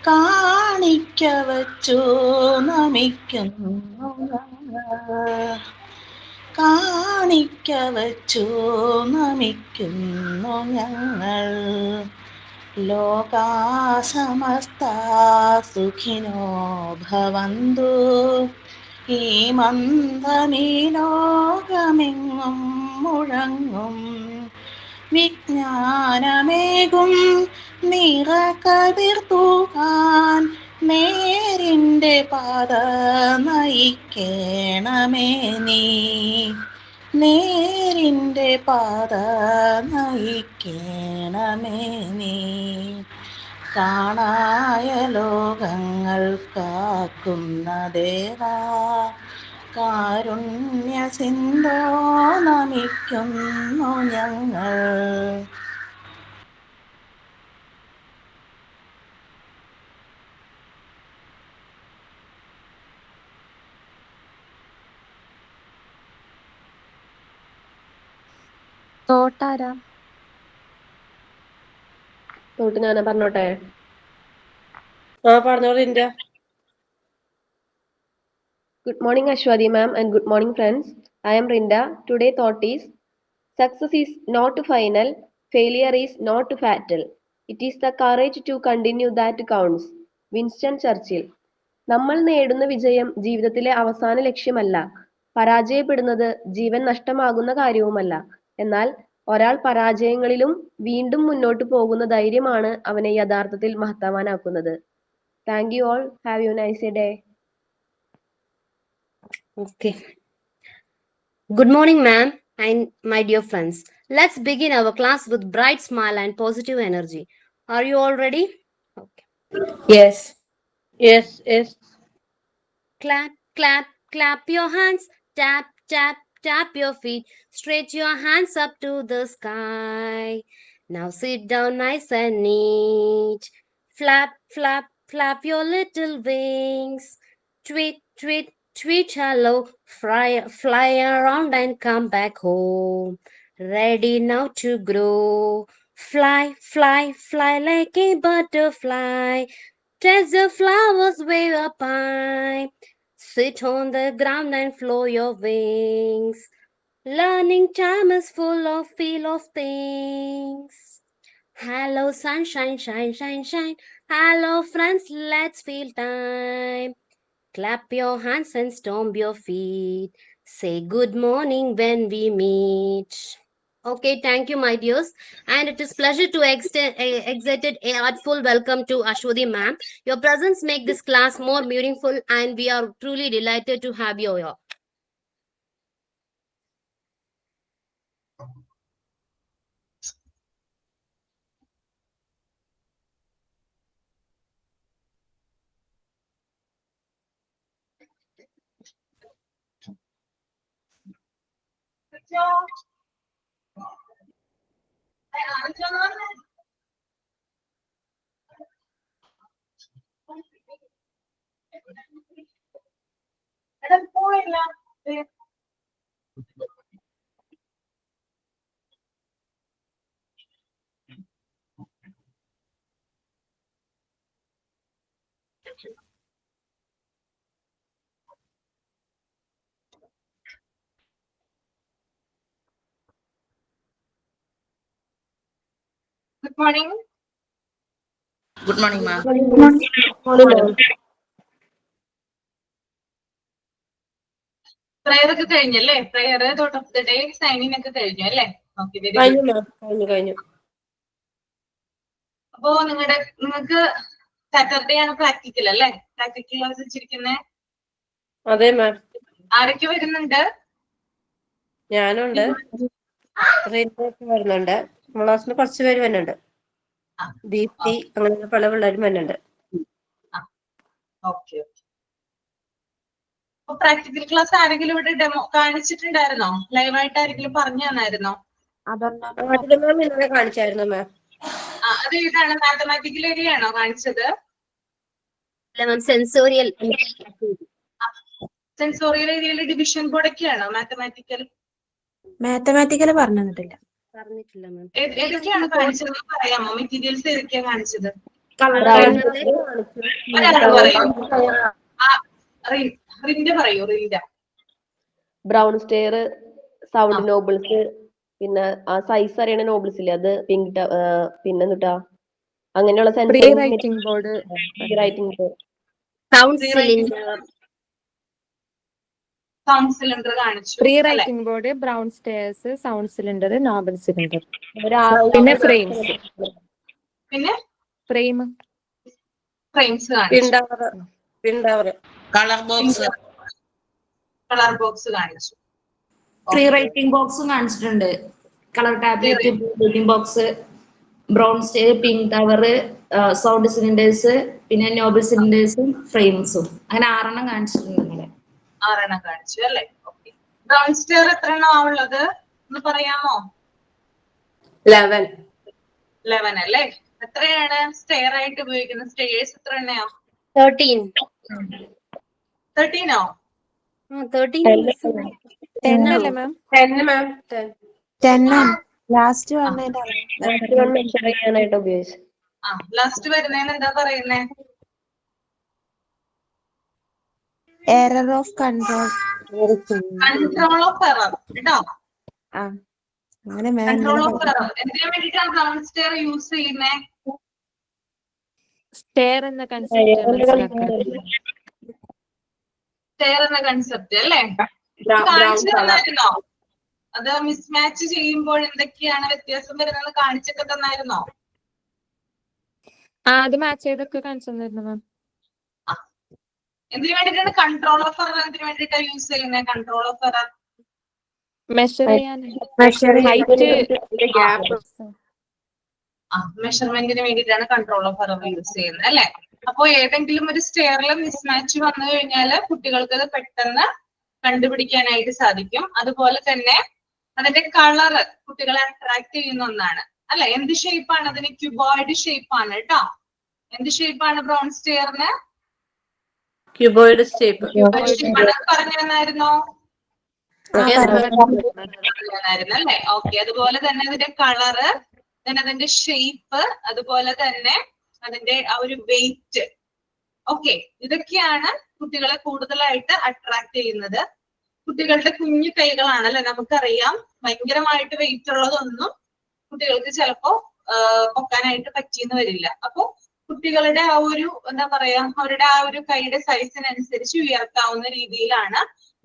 കാണിക്ക വച്ചു നമിക്കുന്നു കാണിക്ക വച്ചു നമിക്കുന്നു ഞങ്ങൾ. ലോകാ സമസ്താ സുഖിനോ ഭവന്തു. ഈ മന്ദമീ ലോകമെങ്ങും മുഴങ്ങും വിജ്ഞാനമേകും നിറകതിർ തൂകാൻ നേരിൻ്റെ പാത നയിക്കണമേ നീ. നേരിൻ്റെ പാത നയിക്കണമേ നീ. കാണായ ലോകങ്ങൾ കാക്കുന്ന ദേവാ കാരുണ്യ സിന്ധോ നമിക്കുന്നു ഞങ്ങൾ. തോട്ടാരാ? തോട്ട് ഞാനാ പറഞ്ഞോട്ടെ? പറഞ്ഞോളൂ India. Good morning, Ashwadi ma'am, and good morning, friends. I am Rinda. Today thought is, success is not final, failure is not fatal. It is the courage to continue that counts. Winston Churchill. നമ്മൾ നേടുന്ന വിജയം ജീവിതത്തിലെ അവസാന ലക്ഷ്യമല്ല. പരാജയപ്പെടുന്നത് ജീവൻ നഷ്ടമാകുന്ന കാര്യവുമല്ല. എന്നാൽ ഒരാൾ പരാജയങ്ങളിലും വീണ്ടും മുന്നോട്ട് പോകുന്ന ധൈര്യമാണ് അവനെ യഥാർത്ഥത്തിൽ മഹത്തവാനാക്കുന്നത്. Thank you all. Have a nice day. Okay. Good morning, ma'am, and my dear friends. Let's begin our class with bright smile and positive energy. Are you all ready? Okay. Yes. Yes, yes. Clap, clap, clap your hands. Tap, tap, tap your feet. Stretch your hands up to the sky. Now sit down nice and neat. Flap, flap, flap your little wings. Tweet, tweet, tweet hello. Fly around and come back home. Ready now to grow. Fly, fly, fly like a butterfly. Touch the flowers, wave up high. Sit on the ground and flow your wings. Learning time is full of feel of things. Hello sunshine, shine, shine, shine. Hello friends, let's feel time. Clap your hands and stomp your feet. Say good morning when we meet. Okay, thank you, my dears. And it is pleasure to extended a heartful welcome to Ashwadi ma'am. Your presence make this class more meaningful, and we are truly delighted to have you here. Good morning. Good morning, ma'am. Prayer ഒക്കെ കഴിഞ്ഞല്ലേ? Prayer thought of the day signing ഒക്കെ കഴിഞ്ഞു അല്ലേ? Okay, very good. കഴിഞ്ഞു. അപ്പോ നിങ്ങൾക്ക് Saturday ആണ് practical അല്ലേ? പ്രാക്ടിക്കൽ ക്ലാസ് വെച്ചിരിക്കുന്നേ? അതെ മാം. ആരൊക്കെ വരുന്നുണ്ട്? ഞാനുണ്ട്, വരുന്നുണ്ട്, ക്ലാസ്സിൽ കുറച്ച് പേര് വരുന്നുണ്ട്. ദീപ്തി, അങ്ങനെ പല പിള്ളേരും വരുന്നുണ്ട്. ഓക്കെ. അപ്പൊ പ്രാക്ടിക്കൽ ക്ലാസ് ആരെങ്കിലും ഇവിടെ ഡെമോ കാണിച്ചിട്ടുണ്ടായിരുന്നോ? ലൈവായിട്ട് ആരെങ്കിലും പറഞ്ഞു തന്നായിരുന്നോ? ഇന്നലെ കാണിച്ചായിരുന്നു മാം. അത് ഏതാണ്? മാത്തമാറ്റിക്കൽ ഏരിയ ആണോ കാണിച്ചത്? സെൻസോറിയൽ ഏരിയയിൽ ഡിവിഷൻ ബോർഡ് ഒക്കെയാണോ? മാത്തമാറ്റിക്കൽ പറഞ്ഞിട്ടില്ല മാം. ഏതൊക്കെയാണ് കാണിച്ചതെന്ന് പറയാമോ? മെറ്റീരിയൽസ് ഏതൊക്കെയാ കാണിച്ചത്? ഒരാൾ പറയൂ. റിന്റെ പറയൂ. റിന്റെ ബ്രൗൺ സ്റ്റെയർ, സൗണ്ട് നോബിൾസ്, പിന്നെ ആ സൈസ് അറിയണ നോബിൾസ് ഇല്ലേ അത്, പിങ്ക്, പിന്നെ എന്നിട്ടാ അങ്ങനെയുള്ള pre writing board, writing board, sound cylinder, sound cylinder കാണിച്ചു. Pre writing board, brown stairs, sound cylinder, knobbed cylinder, പിന്നെ ഫ്രെയിംസ്. പിന്നെ ഫ്രെയിം, ഫ്രെയിംസ് കാണിച്ചു. കളർ ബോക്സ്, കളർ ബോക്സ് കാണിച്ചു. പ്രീ റൈറ്റിംഗ് ബോക്സും കാണിച്ചിട്ടുണ്ട്. Colour tablet, writing box, brown stair, pink tower, sound cylinders, പിന്നെ knobbed സിലിണ്ടേഴ്സും ഫ്രെയിംസും, അങ്ങനെ 6 കാണിച്ചിട്ടുണ്ട്. 6 കാണിച്ചു അല്ലേ? ഓക്കെ. ബ്രൗൺ സ്റ്റെയർ എത്ര ഉള്ളത് ഒന്ന് പറയാമോ? 11 അല്ലേ? എത്രയാണ് സ്റ്റെയർ ആയിട്ട് ഉപയോഗിക്കുന്ന സ്റ്റെയർസ്? എത്ര എണ്ണയോ? 13. 13ഓ? 13. 10 അല്ലേ മാം? 10 ലാസ്റ്റ് മെഷർ ചെയ്യാനായിട്ട് ഉപയോഗിച്ചു. ലാസ്റ്റ് വരുന്നതിന് എന്താ പറയുന്നേ? Error of control. Control of error കേട്ടോ. അങ്ങനെ കൺട്രോൾ ഓഫ് എറർ എന്തിനു വേണ്ടിയിട്ടാണ് ബ്രൗൺ സ്റ്റെയർ യൂസ് ചെയ്യുന്നേ? സ്റ്റെയർ എന്ന കൺസെപ്റ്റ് മനസ്സിലാക്കാൻ. സ്റ്റെയർ എന്ന കൺസെപ്റ്റ് അല്ലേ? കാണിച്ചു തന്നായിരുന്നോ? അത് മിസ്മാച്ച് ചെയ്യുമ്പോൾ എന്തൊക്കെയാണ് വ്യത്യാസം വരുന്നത് കാണിച്ചൊക്കെ തന്നായിരുന്നോ? അത് മാച്ച് ചെയ്തൊക്കെ കാണിച്ചു തന്നിരുന്നു മാം. എന്തിനു വേണ്ടിയിട്ടാണ് കൺട്രോൾ ഓഫ് എറർ എന്തിനു വേണ്ടിയിട്ടാണ് യൂസ് ചെയ്യുന്നത്? കൺട്രോൾ ഓഫ് എറർ മെഷർ ചെയ്യാൻ, മെഷർമെന്റിന് വേണ്ടിയിട്ടാണ് കൺട്രോൾ ഓഫ് എറർ യൂസ് ചെയ്യുന്നത് അല്ലെ? അപ്പൊ ഏതെങ്കിലും ഒരു സ്റ്റെയറിൽ മിസ്മാച്ച് വന്നു കഴിഞ്ഞാൽ കുട്ടികൾക്ക് അത് പെട്ടെന്ന് കണ്ടുപിടിക്കാനായിട്ട് സാധിക്കും. അതുപോലെ തന്നെ അതിന്റെ കളറ് കുട്ടികളെ അട്രാക്ട് ചെയ്യുന്ന ഒന്നാണ് അല്ലെ? എന്ത് ഷേപ്പാണ് അതിന്? ക്യൂബോയിഡ് ഷേപ്പാണ് കേട്ടോ. എന്ത് ഷേപ്പാണ് ബ്രൗൺ സ്റ്റെയറിന്? Cuboid shape. പറഞ്ഞു തന്നായിരുന്നോ? അല്ലേ? ഓക്കെ. അതുപോലെ തന്നെ അതിന്റെ കളറ്, അതിന്റെ ഷേപ്പ്, അതുപോലെ തന്നെ അതിന്റെ ആ ഒരു വെയിറ്റ്. ഓക്കെ, ഇതൊക്കെയാണ് കുട്ടികളെ കൂടുതലായിട്ട് അട്രാക്ട് ചെയ്യുന്നത്. കുട്ടികളുടെ കുഞ്ഞു കൈകളാണല്ലേ, നമുക്കറിയാം. ഭയങ്കരമായിട്ട് വെയിറ്റ് ഉള്ളതൊന്നും കുട്ടികൾക്ക് ചിലപ്പോ പൊക്കാനായിട്ട് പറ്റിയെന്ന് വരില്ല. അപ്പൊ കുട്ടികളുടെ ആ ഒരു എന്താ പറയാ, അവരുടെ ആ ഒരു കൈയുടെ സൈസിനനുസരിച്ച് ഉയർത്താവുന്ന രീതിയിലാണ്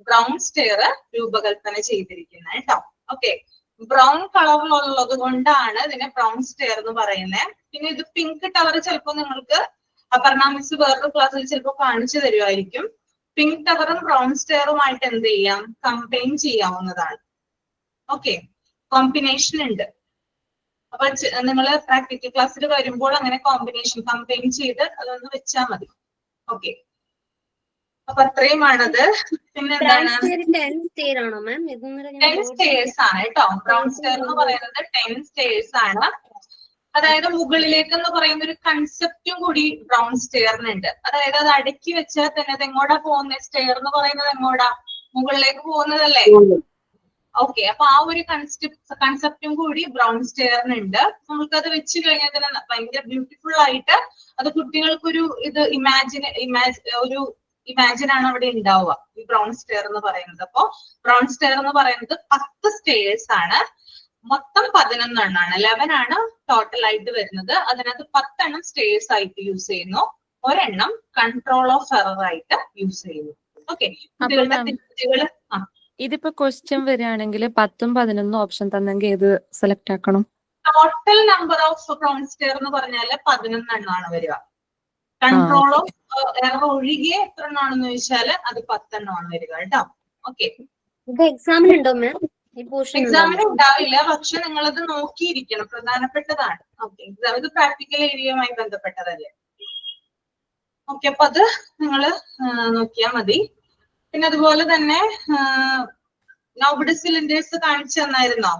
ബ്രൗൺ സ്റ്റെയർ രൂപകൽപ്പന ചെയ്തിരിക്കുന്നത് കേട്ടോ. ഓക്കെ, ബ്രൗൺ കളറിലുള്ളത് കൊണ്ടാണ് ഇതിനെ ബ്രൗൺ സ്റ്റെയർ എന്ന് പറയുന്നത്. പിന്നെ ഇത് പിങ്ക് ടവർ ചിലപ്പോൾ നിങ്ങൾക്ക് അപർണ മിസ് വേറൊരു ക്ലാസ്സിൽ ചിലപ്പോൾ കാണിച്ചു തരുമായിരിക്കും. പിങ്ക് ടവറും ബ്രൗൺ സ്റ്റെയറുമായിട്ട് എന്ത് ചെയ്യാം? കമ്പൈൻ ചെയ്യാവുന്നതാണ്. ഓക്കെ, കോമ്പിനേഷൻ ഉണ്ട്. അപ്പൊ നിങ്ങൾ പ്രാക്ടിക്കൽ ക്ലാസ്സിൽ വരുമ്പോൾ അങ്ങനെ കോമ്പിനേഷൻ കമ്പൈൻ ചെയ്ത് അതൊന്ന് വെച്ചാൽ മതി. ഓക്കെ, അപ്പൊ അത്രയുമാണത്. പിന്നെ എന്താണ്? 10 സ്റ്റെയർ ആണോ മാം? 10 സ്റ്റെയർസ് ആണ് കേട്ടോ. ബ്രൗൺ സ്റ്റെയർ എന്ന് പറയുന്നത് 10 സ്റ്റെയർസ് ആണ്. അതായത് മുകളിലേക്ക് എന്ന് പറയുന്ന ഒരു കൺസെപ്റ്റും കൂടി ബ്രൗൺ സ്റ്റെയറിനുണ്ട്. അതായത് അത് അടക്കി വെച്ചാൽ തന്നെ അത് എങ്ങോട്ടാ പോകുന്നത്? സ്റ്റെയർ എന്ന് പറയുന്നത് എങ്ങോട്ടാ? മുകളിലേക്ക് പോകുന്നതല്ലേ? ഓക്കെ, അപ്പൊ ആ ഒരു കൺസെപ്റ്റും കൂടി ബ്രൗൺ സ്റ്റെയറിനുണ്ട്. നമുക്കത് വെച്ച് കഴിഞ്ഞാൽ തന്നെ ഭയങ്കര ബ്യൂട്ടിഫുൾ ആയിട്ട് അത് കുട്ടികൾക്കൊരു ഇത് ഇമാജിൻ ആണ് അവിടെ ഉണ്ടാവുക, ഈ ബ്രൗൺ സ്റ്റെയർ എന്ന് പറയുന്നത്. അപ്പൊ ബ്രൗൺ സ്റ്റെയർ എന്ന് പറയുന്നത് 10 സ്റ്റെയർസ് ആണ്. മൊത്തം 11 എണ്ണമാണ്. 11 ആണ് ടോട്ടൽ ആയിട്ട് വരുന്നത്. അതിനകത്ത് 10 എണ്ണം സ്റ്റെയർസ് ആയിട്ട് യൂസ് ചെയ്യുന്നു, ഒരെണ്ണം കൺട്രോൾ ഓഫ് എറർ ആയിട്ട് യൂസ് ചെയ്യുന്നു. ഓക്കെ, കുട്ടികളുടെ തെറ്റുകള്. ഇതിപ്പോ ക്വസ്റ്റ്യൻ വരികയാണെങ്കിൽ 10ഉം 11ഉം ഓപ്ഷൻ തന്നെങ്കിൽ ഏത് സെലക്ട് ആക്കണം? Total number of brown stair എന്ന് പറഞ്ഞാല് 11 എണ്ണമാണ് വരിക. കൺട്രോൾ ഓഫ് എറർ ഒഴികെ എത്ര എണ്ണമാണെന്ന് ചോദിച്ചാല് അത് 10 എണ്ണമാണ് വരിക കേട്ടോ. ഓക്കെ, ഇത് എക്സാമിനുണ്ടോ മാം? എക്സാമിന് ഉണ്ടാവില്ല, പക്ഷെ നിങ്ങളത് നോക്കിയിരിക്കണം, പ്രധാനപ്പെട്ടതാണ്. ഓക്കെ, എക്സാം ഇത് പ്രാക്ടിക്കൽ ഏരിയയുമായി ബന്ധപ്പെട്ടതല്ലേ. ഓക്കെ, അപ്പൊ അത് നിങ്ങൾ നോക്കിയാൽ മതി. പിന്നെ അതുപോലെ തന്നെ നോബിഡ് സിലിണ്ടേഴ്സ് കാണിച്ചു തന്നായിരുന്നോ?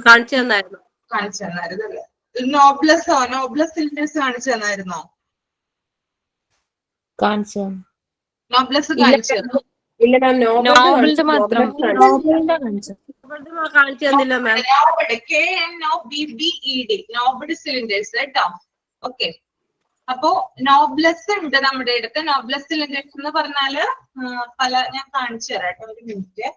കാണിച്ചു തന്നായിരുന്നു. കാണിച്ചു തന്നായിരുന്നു അല്ലേ? നോബ്ലസ് സിലിണ്ടേഴ്സ് കാണിച്ചു തന്നായിരുന്നോ? കാണിച്ചു നോബ്ലസ് കാണിച്ചു തന്നു. ഇല്ല മാം, നോബിൾഡ് മാത്രം. നോബിളിന്റെ കാണിച്ചു. കാണിച്ചു തന്നില്ല മാം. നോബിഡ് സിലിണ്ടേഴ്സ് കേട്ടോ. ഓക്കെ, അപ്പോ നോബ്ലെസ് ഉണ്ട് നമ്മുടെ അടുത്ത്. നോബ്ലെസ് സിലിണ്ടേഴ്സ് എന്ന് പറഞ്ഞാല് പല, ഞാൻ കാണിച്ചു തരാം കേട്ടോ, ഒരു മിനിറ്റ്.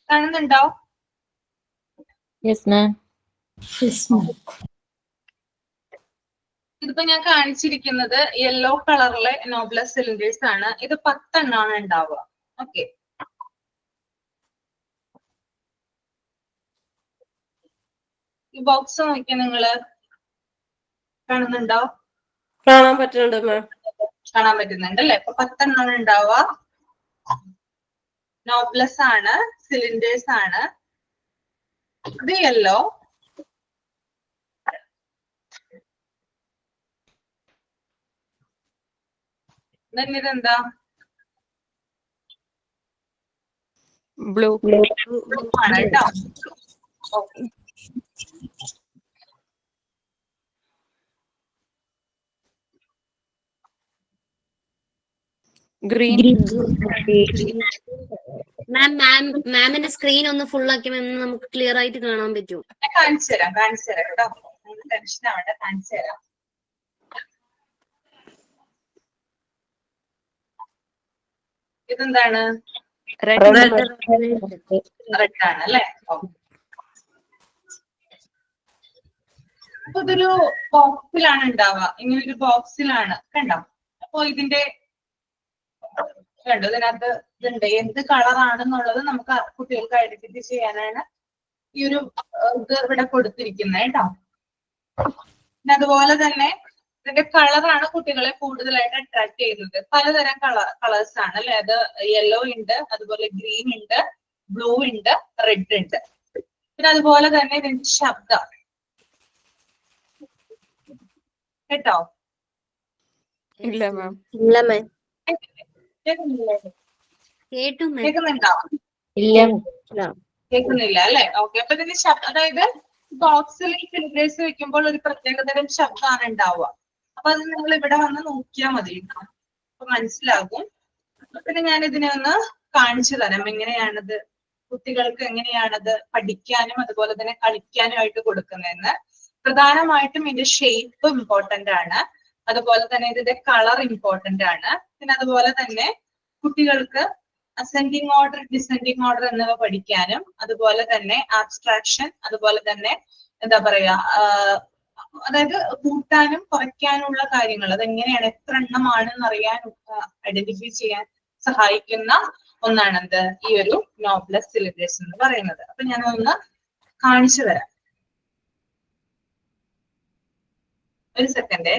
കാണുന്നുണ്ടോ? യെസ് മാം. ഇതിപ്പോ ഞാൻ കാണിച്ചിരിക്കുന്നത് യെല്ലോ കളറിലെ നോബ്ലെസ് സിലിണ്ടേഴ്സ് ആണ്. ഇത് 10 എണ്ണമാണ് ഉണ്ടാവുക. ഓക്കെ, ഈ ബോക്സ് നോക്കിയാൽ നിങ്ങള് കാണുന്നുണ്ടോ? കാണാൻ പറ്റുന്നുണ്ട് മാം. കാണാൻ പറ്റുന്നുണ്ട് അല്ലെ? അപ്പൊ 10 എണ്ണമാണ് ഉണ്ടാവുക. നോബ്ലെസ് ആണ്, സിലിണ്ടേഴ്സ് ആണ്. ഇത് യെല്ലോ, ഇതെന്താ? ബ്ലൂ. ആണ് കേട്ടോ. Okay, green. മാമിന്റെ സ്ക്രീൻ ഒന്ന് ഫുൾ ആക്കി മാം, നമുക്ക് ക്ലിയർ ആയിട്ട് കാണാൻ പറ്റും. ഞാൻ കാണിച്ചു തരാം കേട്ടോ. ടെൻഷൻ ആവണ്ട, കാണിച്ചു തരാം. ഇതെന്താണ്? റെഡ്. റെഡ് ആണ് അല്ലെ? അപ്പൊ ഇതൊരു ബോക്സിലാണ് ഉണ്ടാവുക. ഇങ്ങനെ ഒരു ബോക്സിലാണ്, കണ്ടോ? അപ്പൊ ഇതിന്റെ കണ്ടോ, ഇതിനകത്ത് ഇതുണ്ട്. എന്ത് കളറാണെന്നുള്ളത് നമുക്ക് കുട്ടികൾക്ക് ഐഡന്റിഫൈ ചെയ്യാനാണ് ഈ ഒരു ഇത് ഇവിടെ കൊടുത്തിരിക്കുന്നത് കേട്ടോ. പിന്നെ അതുപോലെ തന്നെ ഇതിന്റെ കളറാണ് കുട്ടികളെ കൂടുതലായിട്ട് അട്രാക്ട് ചെയ്യുന്നത്. പലതരം കളേഴ്സ് ആണ് അല്ലെ? അത് യെല്ലോ ഉണ്ട്, അതുപോലെ ഗ്രീൻ ഉണ്ട്, ബ്ലൂ ഉണ്ട്, റെഡ് ഉണ്ട്. പിന്നെ അതുപോലെ തന്നെ ഇതിന്റെ ശബ്ദം കേട്ടോ. ഇല്ല മാം. കേൾക്കുന്നുണ്ടോ? ഇല്ല. കേൾക്കുന്നില്ല അല്ലെ? ഓക്കെ, അപ്പൊ ഇതിന്റെ ശബ്ദം, അതായത് ബോക്സിൽ ഈ ഫിൽറ്റേഴ്സ് വെക്കുമ്പോൾ ഒരു പ്രത്യേകതരം ശബ്ദമാണ് ഉണ്ടാവുക. അപ്പൊ അത് നിങ്ങൾ ഇവിടെ വന്ന് നോക്കിയാൽ മതി, അപ്പൊ മനസ്സിലാകും. പിന്നെ ഞാൻ ഇതിനെ ഒന്ന് കാണിച്ചു തരാം എങ്ങനെയാണത് കുട്ടികൾക്ക് എങ്ങനെയാണത് പഠിക്കാനും അതുപോലെ തന്നെ കളിക്കാനും ആയിട്ട് കൊടുക്കുന്നതെന്ന്. പ്രധാനമായിട്ടും ഇതിന്റെ ഷേപ്പ് ഇമ്പോർട്ടന്റ് ആണ്, അതുപോലെ തന്നെ ഇതിന്റെ കളർ ഇമ്പോർട്ടന്റ് ആണ്. പിന്നെ അതുപോലെ തന്നെ കുട്ടികൾക്ക് അസെൻഡിങ് ഓർഡർ, ഡിസെൻഡിങ് ഓർഡർ എന്നിവ പഠിക്കാനും, അതുപോലെ തന്നെ ആബ്സ്ട്രാക്ഷൻ, അതുപോലെ തന്നെ എന്താ പറയാ, അതായത് കൂട്ടാനും കുറയ്ക്കാനുള്ള കാര്യങ്ങൾ അതെങ്ങനെയാണ്, എത്ര എണ്ണമാണെന്ന് അറിയാൻ, ഐഡന്റിഫൈ ചെയ്യാൻ സഹായിക്കുന്ന ഒന്നാണെന്ത് ഈ ഒരു നോബ്ലെസ് സിലിണ്ടേഴ്സ് എന്ന് പറയുന്നത്. അപ്പൊ ഞാൻ ഒന്ന് കാണിച്ചു തരാം, ഒരു സെക്കൻഡ്.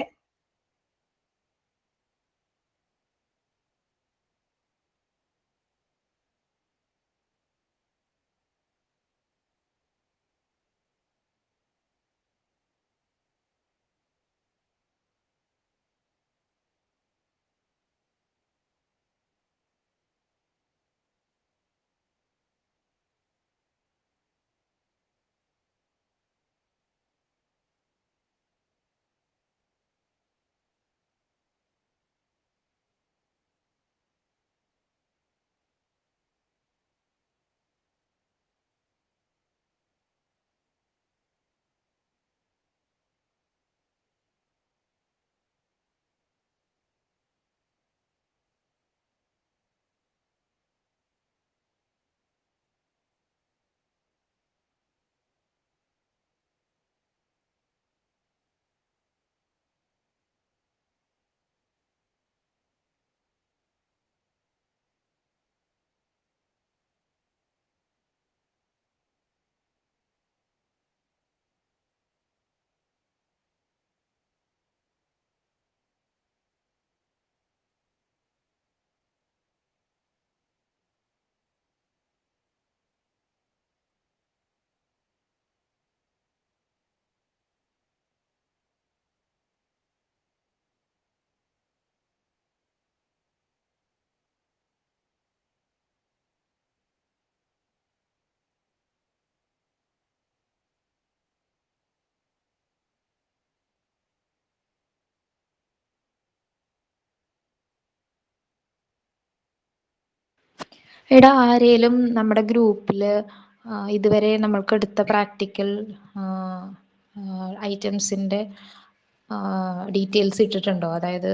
എടാ ആരേലും നമ്മുടെ ഗ്രൂപ്പില് ഇതുവരെ നമ്മൾക്ക് എടുത്ത പ്രാക്ടിക്കൽ ഐറ്റംസിന്റെ ഡീറ്റെയിൽസ് ഇട്ടിട്ടുണ്ടോ? അതായത്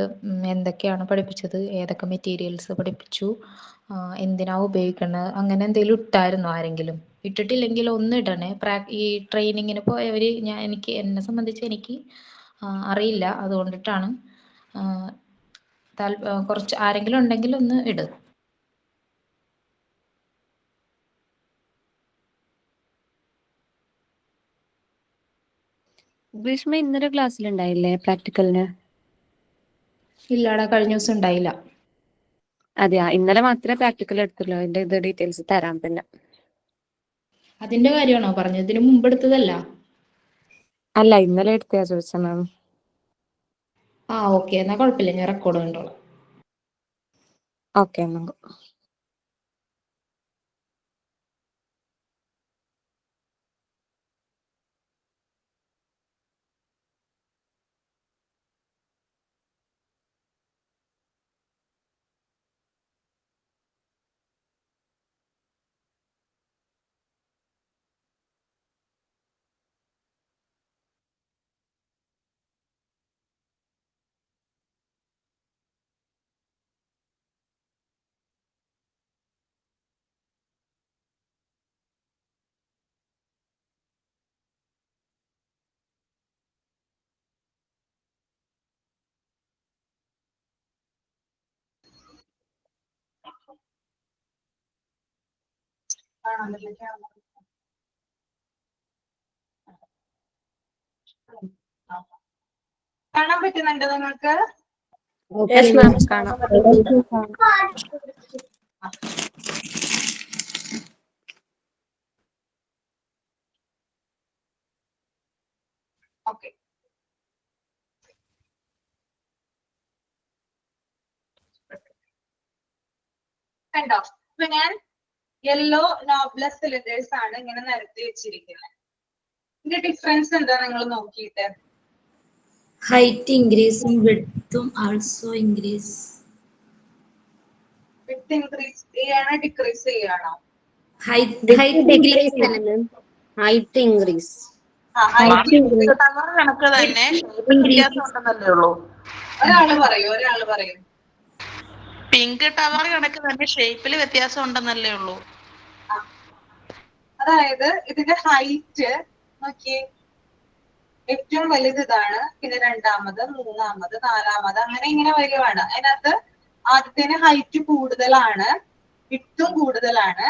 എന്തൊക്കെയാണ് പഠിപ്പിച്ചത്, ഏതൊക്കെ മെറ്റീരിയൽസ് പഠിപ്പിച്ചു, എന്തിനാ ഉപയോഗിക്കുന്നത്, അങ്ങനെ എന്തെങ്കിലും ഇട്ടായിരുന്നോ ആരെങ്കിലും? ഇട്ടിട്ടില്ലെങ്കിൽ ഒന്ന് ഇടണേ. ഈ ട്രെയിനിങ്ങിന് പോയവര് എന്നെ സംബന്ധിച്ച് എനിക്ക് അറിയില്ല, അതുകൊണ്ടിട്ടാണ്. കുറച്ച് ആരെങ്കിലും ഉണ്ടെങ്കിൽ ഒന്ന് ഇട്. ഗ്രീഷ്മ ഇന്നലെ ക്ലാസ്സിൽ ഉണ്ടായില്ലേ പ്രാക്ടിക്കലിന്? ഇല്ലാടാ, കഴിഞ്ഞ ദിവസം ഉണ്ടായില്ല. അതെയാ, ഇന്നലെ മാത്രമേ പ്രാക്ടിക്കൽ എടുത്തുള്ളൂ. അതിന്റെ ഇത് ഡീറ്റെയിൽസ് തരാം പിന്നെ. അതിന്റെ കാര്യമാണോ പറഞ്ഞത്? ഇതിന് മുമ്പ് എടുത്തതല്ല? അല്ല, ഇന്നലെ എടുത്തയാ ചോദിച്ച മാം. ഓക്കെ, എന്നാ കുഴപ്പമില്ല, ഞാൻ റെക്കോർഡ് കണ്ടോളാം. ഓക്കെ എന്നാ. കാണാൻ പറ്റുന്നുണ്ടോ നിങ്ങൾക്ക്? യെസ് മാം, കാണാം. ഓക്കെ, കണ്ടോ? ഇപ്പൊ ഞാൻ യെല്ലോ നോബ്ലെസ് സിലിണ്ടേഴ്സ് ആണ് ഇങ്ങനെ നിരത്തി വെച്ചിരിക്കുന്നത്. ഇതിന്റെ ഡിഫറൻസ് എന്താ നിങ്ങൾ നോക്കിയിട്ട്? ഹൈറ്റ് ഇൻക്രീസും വിഡ്ത്തും ആൾസോ ഇൻക്രീസ്. വിഡ്ത്ത് ഇൻക്രീസ് ചെയ്യണോ ഡിക്രീസ് ചെയ്യണോ? ഹൈറ്റ് ഡിക്രീസ് തന്നെ മാം. Height increase. കണക്ക് തന്നെ വ്യത്യാസം ഉണ്ടെന്നല്ലേ ഉള്ളൂ. ഒരാള് പറയൂ. പിങ്ക് ടവർ കണക്ക് തന്നെ ഷേപ്പിൽ വ്യത്യാസം ഉണ്ടെന്നല്ലേ ഉള്ളൂ. അതായത് ഇതിന്റെ ഹൈറ്റ് നോക്കിയേ, ഏറ്റവും വലുത് ഇതാണ്, പിന്നെ രണ്ടാമത്, മൂന്നാമത്, നാലാമത്, അങ്ങനെ ഇങ്ങനെ വരുവാണ്. അതിനകത്ത് ആദ്യത്തേന് ഹൈറ്റ് കൂടുതലാണ്, വിഡ്ത്തും കൂടുതലാണ്.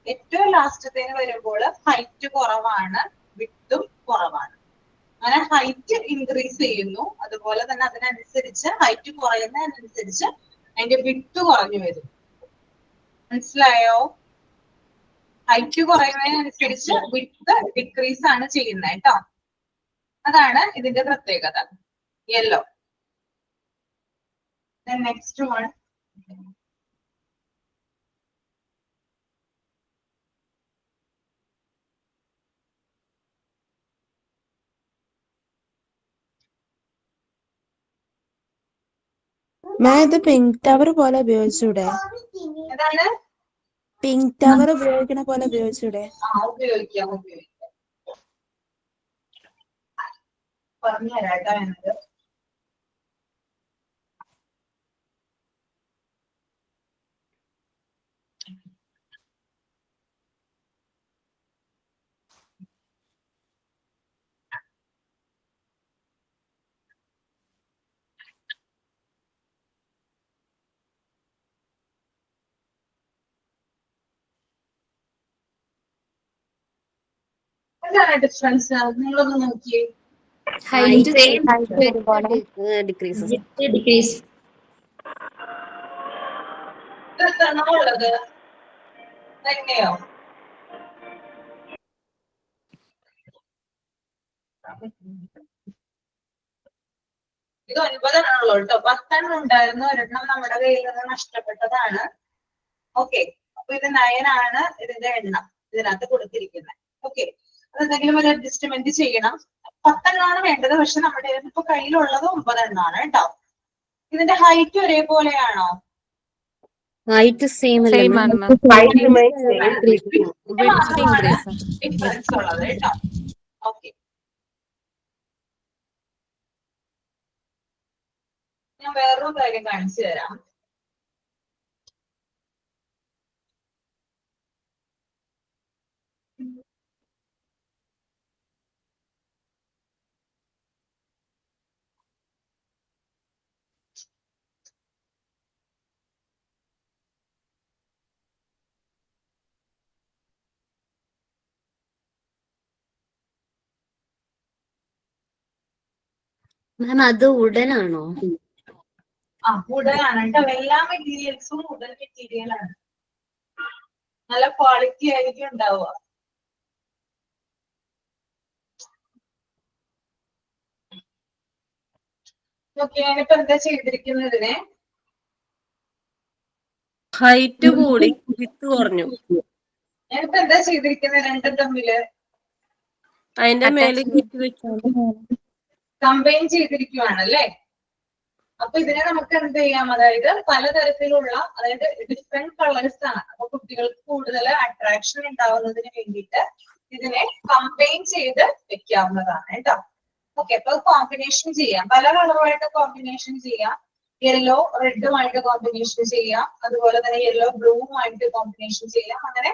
ഏറ്റവും ലാസ്റ്റത്തേന് വരുമ്പോൾ ഹൈറ്റ് കുറവാണ്, വിഡ്ത്തും കുറവാണ്. അങ്ങനെ ഹൈറ്റ് ഇൻക്രീസ് ചെയ്യുന്നു, അതുപോലെ തന്നെ അതിനനുസരിച്ച് ഹൈറ്റ് കുറയുന്നതിനനുസരിച്ച് അതിന്റെ വിഡ്ത്ത് കുറഞ്ഞു വരും. മനസ്സിലായോ? ഹൈറ്റ് കുറയുന്നതിനനുസരിച്ച് വിഡ്ത്ത് ഡിക്രീസ് ആണ് ചെയ്യുന്നത് കേട്ടോ. അതാണ് ഇതിന്റെ പ്രത്യേകത. യെല്ലോ. Next one. ഇത് പിങ്ക് ടവർ പോലെ ഉപയോഗിച്ചൂടെ? ഏതാണ്? പിങ്ക് ടവർ ഉപയോഗിക്കണ പോലെ ഉപയോഗിച്ചൂടെ? ഉപയോഗിക്കാം. പറഞ്ഞുതരാട്ടോ എന്നത്. എന്താണ് ഡിഫറൻസ്? നിങ്ങളൊന്ന് നോക്കിയേ. Height decrease. ഡിക്രീസ്. ഇതെന്താണോ ഉള്ളത് തന്നെയോ? ഇത് 9 എണ്ണമുള്ളൂ കേട്ടോ. 10 എണ്ണം ഉണ്ടായിരുന്നു, ഒരെണ്ണം നമ്മുടെ കയ്യിൽ നിന്ന് നഷ്ടപ്പെട്ടതാണ്. ഓക്കെ, അപ്പൊ ഇത് 9 ആണ് ഇതിന്റെ എണ്ണം ഇതിനകത്ത് കൊടുത്തിരിക്കുന്നത്. ഓക്കെ, അതെന്തെങ്കിലും ഒരു അഡ്ജസ്റ്റ്മെന്റ് ചെയ്യണം. 10 എണ്ണമാണ് വേണ്ടത്, പക്ഷെ നമ്മുടെ ഇപ്പൊ കയ്യിലുള്ളത് 9 എണ്ണമാണ് കേട്ടോ. ഇതിന്റെ ഹൈറ്റ് ഒരേപോലെയാണോ? ഹൈറ്റ് സെയിം അല്ലേ സെയിം മാം? ആണ് മാം. Height remains same. വിഡ്ത്ത് മാത്രമാണ് ഇൻക്രീസ്. ഡിഫറൻസ് ഉള്ളത് കേട്ടോ. ഓക്കെ, ഞാൻ വേറൊരു കാര്യം കാണിച്ചു തരാം. മാം അത് ഉടനാണോ? ഉടനാണ് കേട്ടോ. എല്ലാ മെറ്റീരിയൽസും ഉടൻ മെറ്റീരിയൽ ആണ്. നല്ല ക്വാളിറ്റി ആയിരിക്കും ഉണ്ടാവുക. ഓക്കെ, ഞാനിപ്പോ എന്താ ചെയ്തിരിക്കുന്നതിന് ഹൈറ്റ് കൂടി വിത്ത് കുറഞ്ഞു. ഞാനിപ്പോ എന്താ ചെയ്തിരിക്കുന്നത് രണ്ടും തമ്മില് അതിന്റെ മേലെ ഹിറ്റ് വെച്ചാണ് കമ്പൈൻ ചെയ്തിരിക്കുവാണല്ലേ. അപ്പൊ ഇതിനെ നമുക്ക് എന്ത് ചെയ്യാം, അതായത് പലതരത്തിലുള്ള, അതായത് ഡിഫറെന്റ് കളേഴ്സ് ആണ്. അപ്പൊ കുട്ടികൾക്ക് കൂടുതൽ അട്രാക്ഷൻ ഉണ്ടാവുന്നതിന് വേണ്ടിയിട്ട് ഇതിനെ കമ്പൈൻ ചെയ്ത് വെക്കാവുന്നതാണ് കേട്ടോ. ഓക്കെ, അപ്പൊ കോമ്പിനേഷൻ ചെയ്യാം, പല കളറുമായിട്ട് കോമ്പിനേഷൻ ചെയ്യാം. യെല്ലോ റെഡുമായിട്ട് കോമ്പിനേഷൻ ചെയ്യാം, അതുപോലെ തന്നെ യെല്ലോ ബ്ലൂവുമായിട്ട് കോമ്പിനേഷൻ ചെയ്യാം. അങ്ങനെ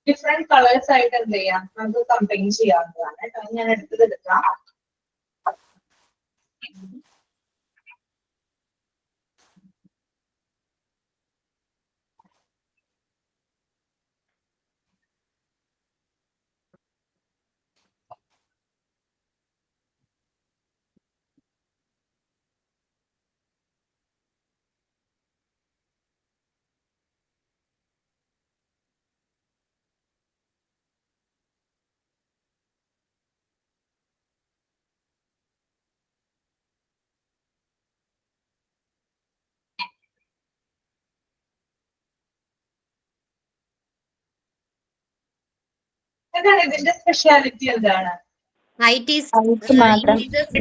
ഡിഫറെന്റ് കളേഴ്സ് ആയിട്ട് എന്ത് ചെയ്യാം, നമുക്ക് കമ്പൈൻ ചെയ്യാവുന്നതാണ് കേട്ടോ. ഞാൻ എടുത്തത് എടുക്കാം. എന്താണ് ഇതിന്റെ സ്പെഷ്യാലിറ്റി എന്താണ്? Height is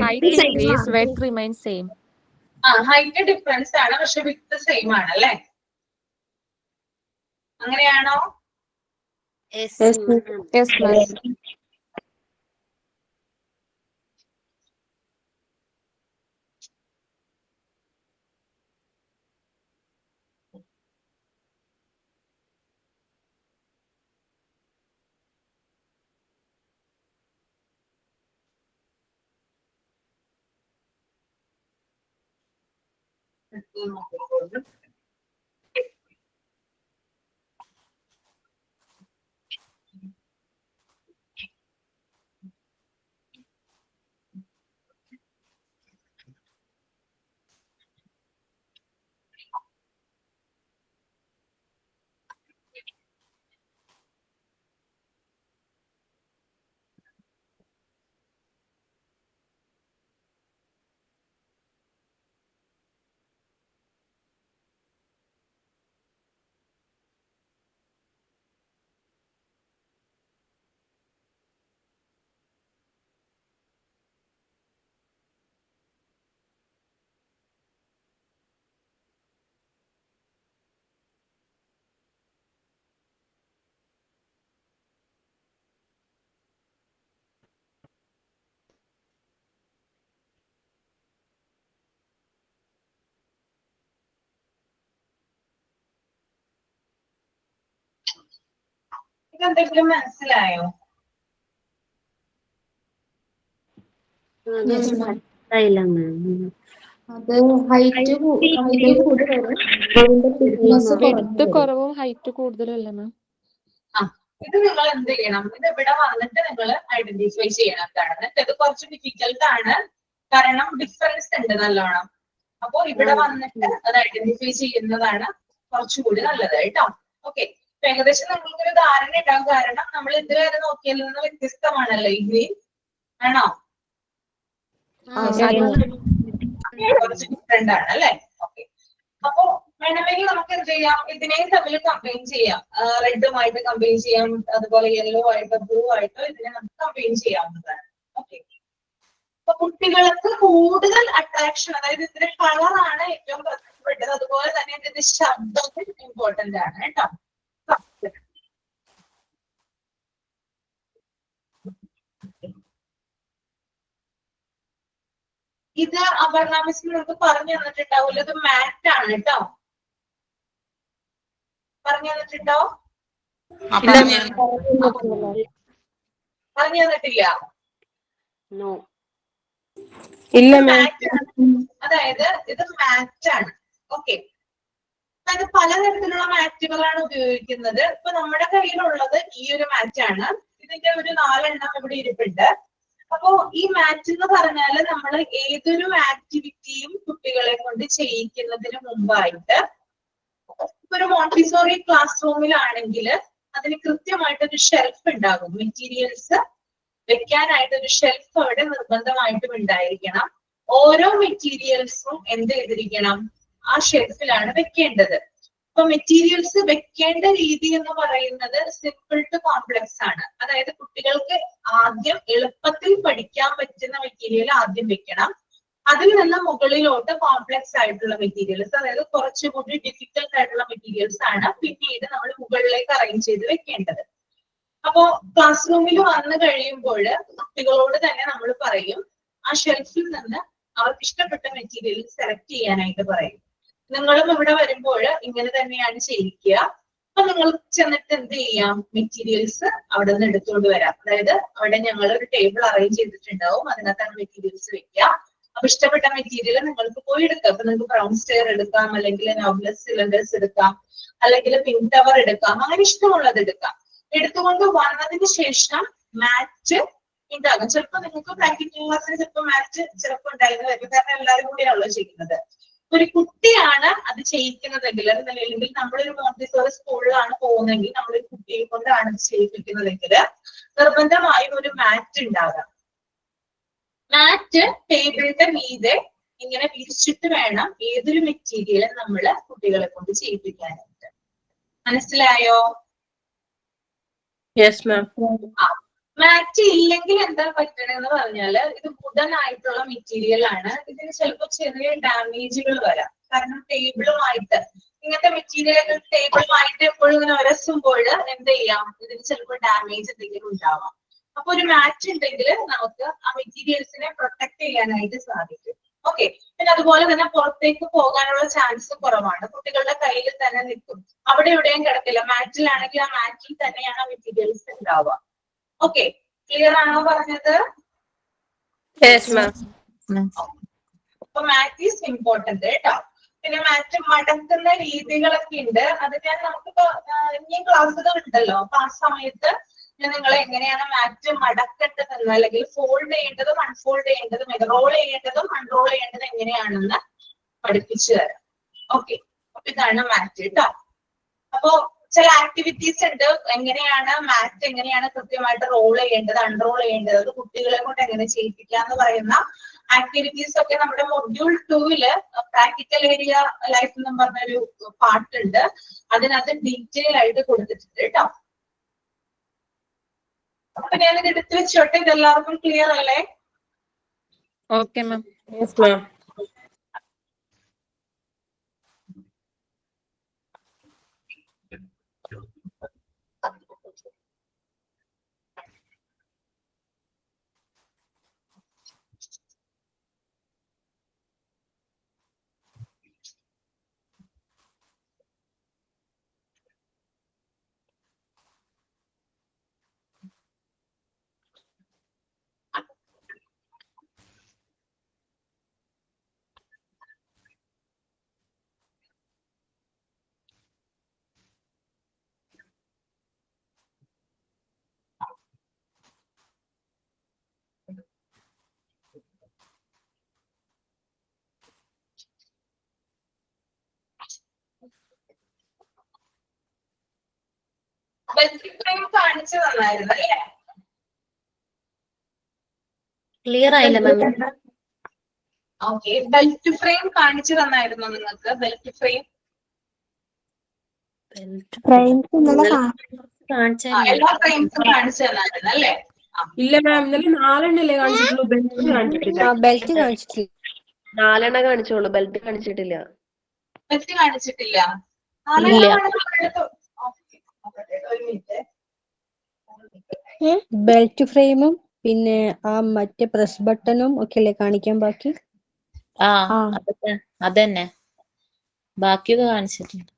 height increase, width remains same. Height difference ആണ്, പക്ഷെ വിഡ്ത്ത് സെയിം ആണ് അല്ലേ? അങ്ങനെയാണോ? Yes ma'am. ഇതെന്തെങ്കിലും മനസ്സിലായോ? മനസ്സിലായില്ല മാം. അത് ഹൈറ്റ് വിഡ്ത്ത് കുറവും ഹൈറ്റ് കൂടുതലും അല്ലേ മാം? ഇത് നിങ്ങൾ എന്ത് ചെയ്യണം, ഇത് ഇവിടെ വന്നിട്ട് നിങ്ങൾ ഐഡന്റിഫൈ ചെയ്യണം എന്താണ്. എന്നിട്ട് ഇത് കുറച്ച് ഡിഫിക്കൽട്ട് ആണ്, കാരണം ഡിഫറൻസ് ഉണ്ട് നല്ലോണം. അപ്പൊ ഇവിടെ വന്നിട്ട് അത് ഐഡന്റിഫൈ ചെയ്യുന്നതാണ് കുറച്ചുകൂടി നല്ലത് കേട്ടോ. ഓക്കെ, ഏകദേശം നമ്മൾക്കൊരു ധാരണ ഉണ്ടാവും, കാരണം നമ്മൾ ഇതുവരെ നോക്കിയതിൽ നിന്ന് വ്യത്യസ്തമാണല്ലോ ഈ ഗ്രീൻ, ആണോ? കുറച്ച് ഡിഫറെന്റ് ആണ് അല്ലെ? ഓക്കെ, അപ്പൊ വേണമെങ്കിൽ നമുക്ക് എന്ത് ചെയ്യാം, ഇതിനെയും തമ്മിൽ കമ്പൈൻ ചെയ്യാം. റെഡുമായിട്ട് കമ്പൈൻ ചെയ്യാം, അതുപോലെ യെല്ലോ ആയിട്ടോ ബ്ലൂ ആയിട്ടോ ഇതിനെ നമുക്ക് കമ്പൈൻ ചെയ്യാവുന്നതാണ്. ഓക്കെ, അപ്പൊ കുട്ടികൾക്ക് കൂടുതൽ അട്രാക്ഷൻ, അതായത് ഇതിന്റെ കളറാണ് ഏറ്റവും പ്രധാനപ്പെട്ടത്. അതുപോലെ തന്നെ ഇതിന്റെ ശബ്ദം ഇമ്പോർട്ടന്റ് ആണ് കേട്ടോ. ഇത് അപർണ മിസ് നിങ്ങൾക്ക് പറഞ്ഞു തന്നിട്ടുണ്ടാവില്ല, ഇത് മാറ്റ് ആണ് കേട്ടോ. പറഞ്ഞു തന്നിട്ടുണ്ടോ? പറഞ്ഞു തന്നിട്ടില്ല. ഇല്ല അതായത് ഇത് മാറ്റ് ആണ്. ഓക്കെ, അതായത് പലതരത്തിലുള്ള മാറ്റുകളാണ് ഉപയോഗിക്കുന്നത്. ഇപ്പൊ നമ്മുടെ കയ്യിലുള്ളത് ഈ ഒരു മാറ്റ് ആണ്. ഇതിന്റെ ഒരു 4 എണ്ണം ഇവിടെ ഇരിപ്പുണ്ട്. അപ്പോ ഈ മാറ്റ് എന്ന് പറഞ്ഞാല് നമ്മൾ ഏതൊരു ആക്ടിവിറ്റിയും കുട്ടികളെ കൊണ്ട് ചെയ്യിക്കുന്നതിന് മുമ്പായിട്ട് ഒരു മോണ്ടിസോറി ക്ലാസ് റൂമിലാണെങ്കിൽ അതിന് കൃത്യമായിട്ടൊരു ഷെൽഫ് ഉണ്ടാകും. മെറ്റീരിയൽസ് വെക്കാനായിട്ട് ഒരു ഷെൽഫ് അവിടെ നിർബന്ധമായിട്ടും ഉണ്ടായിരിക്കണം. ഓരോ മെറ്റീരിയൽസും എന്ത് ചെയ്തിരിക്കണം, ആ ഷെൽഫിലാണ് വെക്കേണ്ടത്. അപ്പൊ മെറ്റീരിയൽസ് വെക്കേണ്ട രീതി എന്ന് പറയുന്നത് സിമ്പിൾ ടു കോംപ്ലക്സ് ആണ്. അതായത് കുട്ടികൾക്ക് ആദ്യം എളുപ്പത്തിൽ പഠിക്കാൻ പറ്റുന്ന മെറ്റീരിയൽ ആദ്യം വെക്കണം. അതിൽ നിന്ന് മുകളിലോട്ട് കോംപ്ലക്സ് ആയിട്ടുള്ള മെറ്റീരിയൽസ്, അതായത് കുറച്ചുകൂടി ഡിഫിക്കൽട്ട് ആയിട്ടുള്ള മെറ്റീരിയൽസ് ആണ് പിന്നീട് നമ്മൾ മുകളിലേക്ക് അറേഞ്ച് ചെയ്ത് വെക്കേണ്ടത്. അപ്പോ ക്ലാസ് റൂമിൽ വന്നു കഴിയുമ്പോൾ കുട്ടികളോട് തന്നെ നമ്മൾ പറയും, ആ ഷെൽഫിൽ നിന്ന് അവർക്ക് ഇഷ്ടപ്പെട്ട മെറ്റീരിയൽ സെലക്ട് ചെയ്യാനായിട്ട് പറയും. നിങ്ങളും ഇവിടെ വരുമ്പോൾ ഇങ്ങനെ തന്നെയാണ് ചെയ്യിക്കുക. അപ്പൊ നിങ്ങൾ ചെന്നിട്ട് എന്ത് ചെയ്യാം, മെറ്റീരിയൽസ് അവിടെ നിന്ന് എടുത്തുകൊണ്ട് വരാം. അതായത് അവിടെ ഞങ്ങൾ ഒരു ടേബിൾ അറേഞ്ച് ചെയ്തിട്ടുണ്ടാവും, അതിനകത്താണ് മെറ്റീരിയൽസ് വെക്കുക. അപ്പൊ ഇഷ്ടപ്പെട്ട മെറ്റീരിയൽ നിങ്ങൾക്ക് പോയി എടുക്കാം. അപ്പൊ നിങ്ങൾക്ക് ബ്രൗൺ സ്റ്റെയർ എടുക്കാം, അല്ലെങ്കിൽ നോബ്ലസ് സിലിണ്ടേഴ്സ് എടുക്കാം, അല്ലെങ്കിൽ പിങ്ക് ടവർ എടുക്കാം, അങ്ങനെ ഇഷ്ടമുള്ളത് എടുക്കാം. എടുത്തുകൊണ്ട് വന്നതിന് ശേഷം മാറ്റ് ഉണ്ടാകും. ചിലപ്പോൾ നിങ്ങൾക്ക് പ്രാക്ടിക്കൽ ക്ലാസ്സിന് ചിലപ്പോൾ മാറ്റ് ചിലപ്പോൾ ഉണ്ടായിരുന്നു വരും, കാരണം എല്ലാവരും കൂടിയാണല്ലോ ചെയ്യുന്നത്. ഒരു കുട്ടിയാണ് അത് ചെയ്യിക്കുന്നതെങ്കിൽ, അല്ലെങ്കിൽ നമ്മളൊരു മോണ്ടിസോറി സ്കൂളിലാണ് പോകുന്നതെങ്കിൽ, നമ്മളൊരു കുട്ടിയെ കൊണ്ടാണ് ഇത് ചെയ്യിപ്പിക്കുന്നതെങ്കിൽ നിർബന്ധമായും ഒരു മാറ്റ് ഉണ്ടാകാം. മാറ്റ് ടേബിളിന്റെ മീതെ ഇങ്ങനെ വിരിച്ചിട്ട് വേണം ഏതൊരു മെറ്റീരിയലും നമ്മള് കുട്ടികളെ കൊണ്ട് ചെയ്യിപ്പിക്കാനായിട്ട്. മനസ്സിലായോ? Yes ma'am. മാറ്റ് ഇല്ലെങ്കിൽ എന്താ പറ്റണെന്ന് പറഞ്ഞാല് ഇത് വുഡൻ ആയിട്ടുള്ള മെറ്റീരിയൽ ആണ്. ഇതിന് ചിലപ്പോൾ ചെറിയ ഡാമേജുകൾ വരാം. കാരണം ടേബിളുമായിട്ട് ഇങ്ങനത്തെ മെറ്റീരിയൽ ടേബിളുമായിട്ട് എപ്പോഴും ഇങ്ങനെ ഉരസുമ്പോൾ എന്ത് ചെയ്യാം, ഇതിന് ചിലപ്പോൾ ഡാമേജ് എന്തെങ്കിലും ഉണ്ടാവാം. അപ്പൊ ഒരു മാറ്റ് ഉണ്ടെങ്കിൽ നമുക്ക് ആ മെറ്റീരിയൽസിനെ പ്രൊട്ടക്ട് ചെയ്യാനായിട്ട് സാധിക്കും. ഓക്കെ, പിന്നെ അതുപോലെ തന്നെ പുറത്തേക്ക് പോകാനുള്ള ചാൻസ് കുറവാണ്. കുട്ടികളുടെ കയ്യിൽ തന്നെ നിൽക്കും, അവിടെ എവിടെയും കിടക്കില്ല. മാറ്റിലാണെങ്കിൽ ആ മാറ്റിൽ തന്നെയാണ് മെറ്റീരിയൽസ് ഉണ്ടാവുക. ഓക്കെ, ക്ലിയർ ആണോ പറഞ്ഞത്? അപ്പൊ മാറ്റ് ഈസ് ഇമ്പോർട്ടന്റ് കേട്ടോ. പിന്നെ മാറ്റ് മടക്കുന്ന രീതികളൊക്കെ ഉണ്ട്. അത് ഞാൻ നമുക്കിപ്പോ ഇനി ക്ലാസ്സുകൾ ഉണ്ടല്ലോ, അപ്പൊ ആ സമയത്ത് ഞാൻ നിങ്ങളെ എങ്ങനെയാണ് മാറ്റ് മടക്കേണ്ടതെന്ന്, അല്ലെങ്കിൽ ഫോൾഡ് ചെയ്യേണ്ടതും അൺഫോൾഡ് ചെയ്യേണ്ടതും, റോൾ ചെയ്യേണ്ടതും അൺറോൾ ചെയ്യേണ്ടതും എങ്ങനെയാണെന്ന് പഠിപ്പിച്ചു തരാം. ഓക്കെ, അപ്പൊ ഇതാണ് മാറ്റ് കേട്ടോ. അപ്പോ ചില ആക്ടിവിറ്റീസ് ഉണ്ട്, എങ്ങനെയാണ് മാറ്റ് എങ്ങനെയാണ് കൃത്യമായിട്ട് റോൾ ചെയ്യേണ്ടത്, അൺറോൾ ചെയ്യേണ്ടത്, അത് കുട്ടികളെ കൊണ്ട് എങ്ങനെ ചെയ്യിപ്പിക്കുക എന്ന് പറയുന്ന ആക്ടിവിറ്റീസ് ഒക്കെ നമ്മുടെ മൊഡ്യൂൾ 2 പ്രാക്ടിക്കൽ ഏരിയ ലൈഫ് എന്ന് പറഞ്ഞൊരു പാർട്ടുണ്ട്. അതിനകത്ത് ഡീറ്റെയിൽ ആയിട്ട് കൊടുത്തിട്ടുണ്ട് കേട്ടോ. അപ്പൊ ഞാനിത് എടുത്തു വെച്ചോട്ടെ. ഇത് എല്ലാവർക്കും ക്ലിയർ അല്ലേ? Okay ma'am. Yes ma'am. Belt frame കാണിച്ചു തന്നായിരുന്നു അല്ലേ? ക്ലിയർ ആയില്ല മാം. ഓക്കെ, ബെൽറ്റ് ഫ്രെയിം കാണിച്ചു തന്നായിരുന്നു നിങ്ങൾക്ക്? ബെൽറ്റ് ഫ്രെയിം എല്ലാ ഫ്രെയിംസും കാണിച്ചു തന്നായിരുന്നു അല്ലേ? ഇല്ല മാം, ഇന്നലെ 4 എണ്ണല്ലേ കാണിച്ചിട്ടുള്ളൂ, ബെൽറ്റ് കാണിച്ചിട്ടില്ല. ബെൽറ്റ് കാണിച്ചിട്ടില്ല. 4 എണ്ണം കാണിച്ചോളൂ, ബെൽറ്റ് കാണിച്ചിട്ടില്ല. വെച്ച് കാണിച്ചിട്ടില്ല. ഇല്ല. ഒരു മിനിറ്റ്. ബെൽറ്റ് ഫ്രെയിമും പിന്നെ ആ മറ്റേ പ്രസ് ബട്ടണും ഒക്കെ അല്ലേ കാണിക്കാൻ ബാക്കി? ആ അതൊക്കെ അതന്നെ, ബാക്കിയൊക്കെ കാണിച്ചിട്ടുണ്ട്.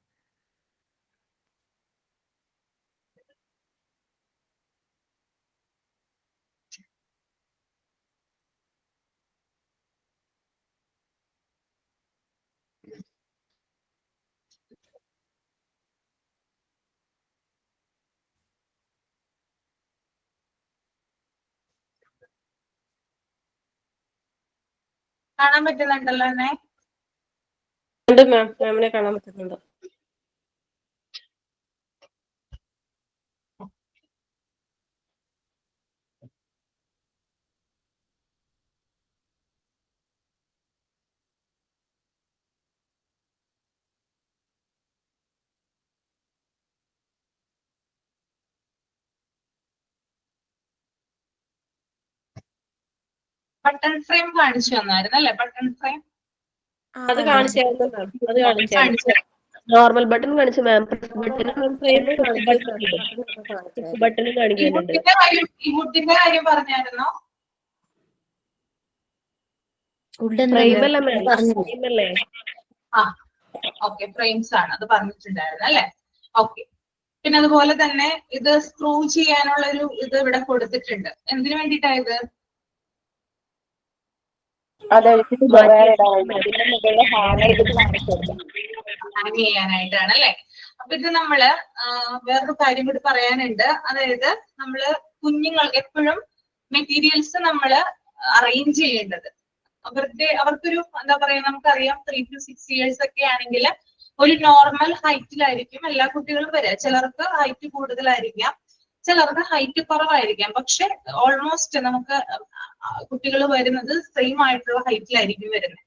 കാണാൻ പറ്റുന്നുണ്ടല്ലോ എന്നെ? ഉണ്ട് മാം, മാമിനെ കാണാൻ പറ്റുന്നുണ്ട്. ബട്ടൺ ഫ്രെയിം കാണിച്ചു തന്നായിരുന്നു അല്ലേ? ബട്ടൺ ഫ്രെയിം അത് കാണിച്ചായിരുന്നു മാം, അത് കാണിച്ചായിരുന്നു. കാണിച്ചു. നോർമൽ ബട്ടൺ കാണിച്ചു മാം. ബട്ടൺ കാണിക്കുന്നുണ്ട്. ഈ വുഡിന്റെ കാര്യം പറഞ്ഞായിരുന്നോ? ഫ്രെയിം അല്ല മാം, ഫ്രെയിം അല്ലേ? ആ ഓക്കെ, ഫ്രെയിംസ് ആണ് അത് പറഞ്ഞിട്ടുണ്ടായിരുന്നു അല്ലേ? ഓക്കെ. പിന്നെ അതുപോലെ തന്നെ ഇത് സ്ക്രൂ ചെയ്യാനുള്ള ഒരു ഇത് ഇവിടെ കൊടുത്തിട്ടുണ്ട്. എന്തിനു വേണ്ടിയിട്ടായത്? ഹാങ് ചെയ്യാനായിട്ടാണ് അല്ലെ? അപ്പൊ ഇത് നമ്മള് വേറൊരു കാര്യം കൂടി പറയാനുണ്ട്. അതായത് നമ്മള് കുഞ്ഞുങ്ങൾ എപ്പോഴും മെറ്റീരിയൽസ് നമ്മള് അറേഞ്ച് ചെയ്യേണ്ടത് അവർക്കൊരു എന്താ പറയാ, നമുക്കറിയാം 3 to 6 years ഒക്കെ ആണെങ്കിൽ ഒരു നോർമൽ ഹൈറ്റിലായിരിക്കും എല്ലാ കുട്ടികളും വരിക. ചിലർക്ക് ഹൈറ്റ് കൂടുതലായിരിക്കാം, ചിലർക്ക് ഹൈറ്റ് കുറവായിരിക്കാം. പക്ഷെ ഓൾമോസ്റ്റ് നമുക്ക് കുട്ടികൾ വരുന്നത് സെയിം ആയിട്ടുള്ള ഹൈറ്റിലായിരിക്കും വരുന്നത്.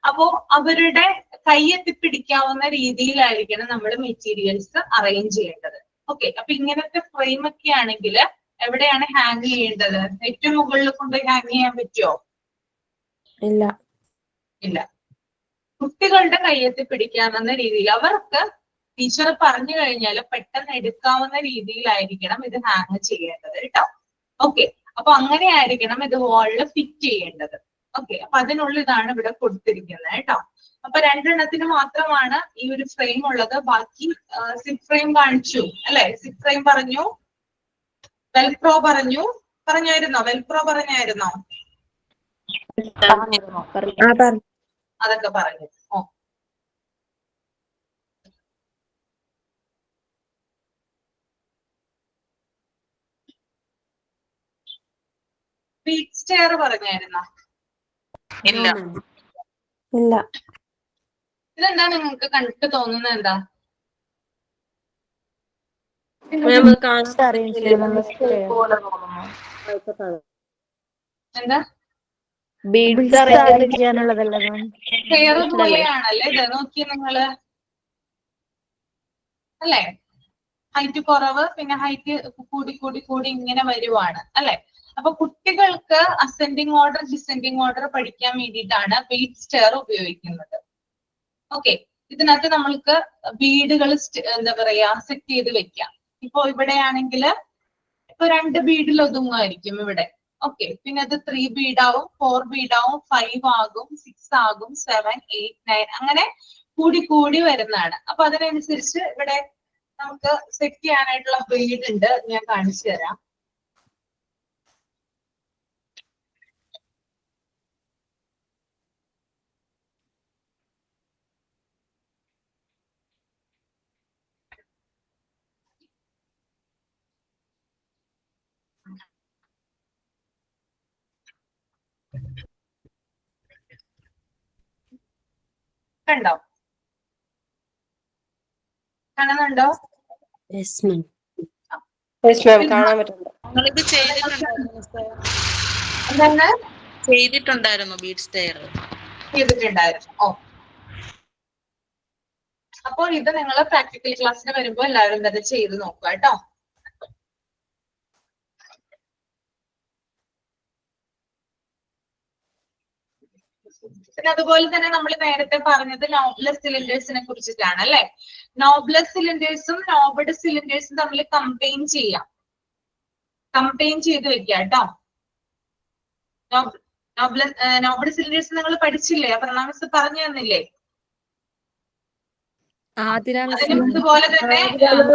അപ്പോ അവരുടെ കൈയെത്തിപ്പിടിക്കാവുന്ന രീതിയിലായിരിക്കണം നമ്മൾ മെറ്റീരിയൽസ് അറേഞ്ച് ചെയ്യേണ്ടത്. ഓക്കെ, അപ്പൊ ഇങ്ങനത്തെ ഫ്രെയിം ഒക്കെ ആണെങ്കിൽ എവിടെയാണ് ഹാങ് ചെയ്യേണ്ടത്? ഏറ്റവും മുകളിൽ കൊണ്ടുപോയി ഹാങ് ചെയ്യാൻ പറ്റുമോ? ഇല്ല. ഇല്ല. കുട്ടികളുടെ കയ്യെത്തി പിടിക്കാവുന്ന രീതിയിൽ അവർക്ക് ടീച്ചർ പറഞ്ഞു കഴിഞ്ഞാൽ പെട്ടെന്ന് എടുക്കാവുന്ന രീതിയിലായിരിക്കണം ഇത് ഹാങ് ചെയ്യേണ്ടത് കേട്ടോ. ഓക്കെ, അപ്പൊ അങ്ങനെ ആയിരിക്കണം ഇത് വാളിൽ ഫിറ്റ് ചെയ്യേണ്ടത്. ഓക്കെ, അപ്പൊ അതിനുള്ള ഇതാണ് ഇവിടെ കൊടുത്തിരിക്കുന്നത് കേട്ടോ. അപ്പൊ രണ്ടെണ്ണത്തിന് മാത്രമാണ് ഈ ഒരു ഫ്രെയിം ഉള്ളത്. ബാക്കി സിപ്പ് ഫ്രെയിം കാണിച്ചു അല്ലെ? സിപ്പ് ഫ്രെയിം പറഞ്ഞു, വെൽക്രോ പറഞ്ഞായിരുന്നോ? വെൽക്രോ പറഞ്ഞായിരുന്നോ? അതൊക്കെ പറഞ്ഞു. ഓ, ബീറ്റ് സ്റ്റെയർ പറഞ്ഞായിരുന്നോ? ഇല്ല. ഇല്ല. ഇതെന്താ നിങ്ങൾക്ക് കണ്ടിട്ട് തോന്നുന്നത് എന്താ? എന്താ? സ്റ്റെയർ പോലെയാണല്ലേ ഇത്? നോക്കി നിങ്ങള് അല്ലെ? ഹൈറ്റ് കുറവ്, പിന്നെ ഹൈറ്റ് കൂടി കൂടി കൂടി ഇങ്ങനെ വരുവാണ് അല്ലെ? അപ്പൊ കുട്ടികൾക്ക് അസെൻഡിങ് ഓർഡർ ഡിസെൻഡിങ് ഓർഡർ പഠിക്കാൻ വേണ്ടിയിട്ടാണ് ബീഡ് സ്റ്റെയർ ഉപയോഗിക്കുന്നത്. ഓക്കെ, ഇതിനകത്ത് നമ്മൾക്ക് ബീഡുകൾ എന്താ പറയാ സെറ്റ് ചെയ്ത് വെക്കാം. ഇപ്പൊ ഇവിടെയാണെങ്കിൽ ഇപ്പൊ 2 ബീഡിൽ ഒതുങ്ങുമായിരിക്കും ഇവിടെ. ഓക്കെ, പിന്നെ അത് 3 ബീഡാവും, 4 ബീഡാവും, 5 ആകും, 6 ആകും, 7, 8, 9 അങ്ങനെ കൂടി കൂടി വരുന്നതാണ്. അപ്പൊ അതിനനുസരിച്ച് ഇവിടെ നമുക്ക് സെറ്റ് ചെയ്യാനായിട്ടുള്ള ബീഡ് ഉണ്ട്. ഞാൻ കാണിച്ചു തരാം. കണ്ടോ? കാണുന്നുണ്ടോ? കാണാൻ പറ്റുന്നുണ്ട്. നിങ്ങളിത് ചെയ്തിട്ടുണ്ടായിരുന്നു ബീഡ് സ്റ്റെയർ? ചെയ്തിട്ടുണ്ടായിരുന്നു. ഓ, അപ്പോൾ ഇത് നിങ്ങൾ പ്രാക്ടിക്കൽ ക്ലാസ്സിന് വരുമ്പോൾ എല്ലാവരും തന്നെ ചെയ്ത് നോക്കുക കേട്ടോ. പിന്നെ അതുപോലെ തന്നെ നമ്മൾ നേരത്തെ പറഞ്ഞത് നോബ്ലെസ് സിലിണ്ടേഴ്സിനെ കുറിച്ചിട്ടാണ് അല്ലെ. നോബ്ലെസ് സിലിണ്ടേഴ്സും നോബഡ് സിലിണ്ടേഴ്സും തമ്മിൽ കമ്പൈൻ ചെയ്യാം. കമ്പൈൻ ചെയ്ത് വെക്കുക കേട്ടോ. നോബഡ് സിലിണ്ടേഴ്സ് നിങ്ങൾ പഠിച്ചില്ലേ? പ്രണാമസ് പറഞ്ഞു തന്നില്ലേ? അതിനും ഇതുപോലെ തന്നെ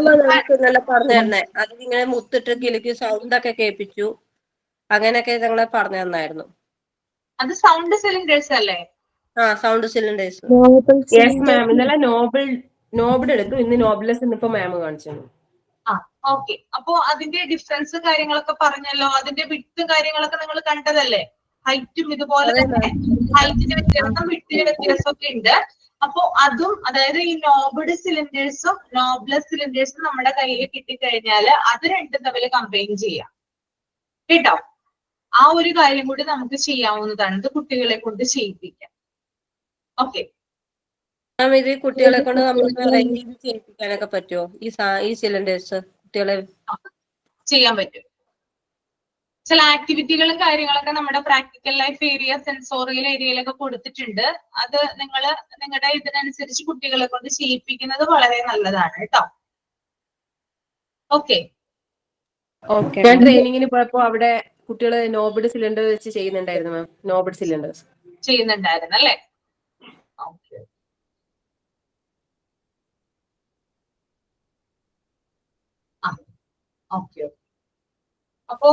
നമുക്ക് നല്ല പറഞ്ഞു തരണേ. അത് ഇങ്ങനെ മുത്തിട്ട് കിലുക്കി സൗണ്ട് ഒക്കെ കേൾപ്പിച്ചു, അങ്ങനെയൊക്കെ ഞങ്ങളെ പറഞ്ഞു തന്നായിരുന്നു. അത് സൗണ്ട് സിലിണ്ടേഴ്സ് അല്ലേ? ആ, സൗണ്ട് സിലിണ്ടേഴ്സ്. Yes ma'am. ഇന്നലെ നോബിഡ് എടുത്തു, ഇന്ന് നോബ്ലെസ് ഇന്നിപ്പോ മാം കാണിച്ചു. ആ, ഓക്കെ. അപ്പോ അതിന്റെ ഡിഫറൻസ് കാര്യങ്ങളൊക്കെ പറഞ്ഞല്ലോ. അതിന്റെ വിട്ടും കാര്യങ്ങളൊക്കെ നിങ്ങൾ കണ്ടതല്ലേ? ഹൈറ്റും ഇതുപോലെ തന്നെ ഹൈറ്റിന് വ്യത്യാസം വിട്ടിന് വ്യത്യാസം ഒക്കെ ഉണ്ട്. അപ്പോ അതും, അതായത് ഈ നോബഡ് സിലിണ്ടേഴ്സും നോബ്ലെസ് സിലിണ്ടേഴ്സും നമ്മുടെ കയ്യിൽ കിട്ടിക്കഴിഞ്ഞാൽ അത് രണ്ടും തമ്മിൽ കമ്പൈൻ ചെയ്യാം കേട്ടോ. ആ ഒരു കാര്യം കൂടി നമുക്ക് ചെയ്യാവുന്നതാണ്. ഇത് കുട്ടികളെ കൊണ്ട് ചെയ്യിപ്പിക്കാം. ഓക്കെ. ഇത് കുട്ടികളെ കൊണ്ട് നമുക്ക് അറേഞ്ച് ചെയ്ത് ചെയ്യിപ്പിക്കാനൊക്കെ പറ്റുമോ? ഈ സിലിണ്ടേഴ്സ് കുട്ടികളെ ചെയ്യാൻ പറ്റും. ചില ആക്ടിവിറ്റികളും കാര്യങ്ങളൊക്കെ നമ്മുടെ പ്രാക്ടിക്കൽ ലൈഫ് ഏരിയ, സെൻസോറിയൽ ഏരിയയിലൊക്കെ കൊടുത്തിട്ടുണ്ട്. അത് നിങ്ങൾ നിങ്ങളുടെ ഇതിനനുസരിച്ച് കുട്ടികളെ കൊണ്ട് ചെയ്യിപ്പിക്കുന്നത് വളരെ നല്ലതാണ് കേട്ടോ. ഓക്കെ. ഞാൻ ട്രെയിനിങ്ങിന് പോയപ്പോ അവിടെ കുട്ടികള് നോബിഡ് സിലിണ്ടർ വെച്ച് ചെയ്യുന്നുണ്ടായിരുന്നു മാം. നോബിഡ് സിലിണ്ടേഴ്സ് ചെയ്യുന്നുണ്ടായിരുന്നു അല്ലേ? ഓക്കെ. ഓക്കെ. അപ്പോ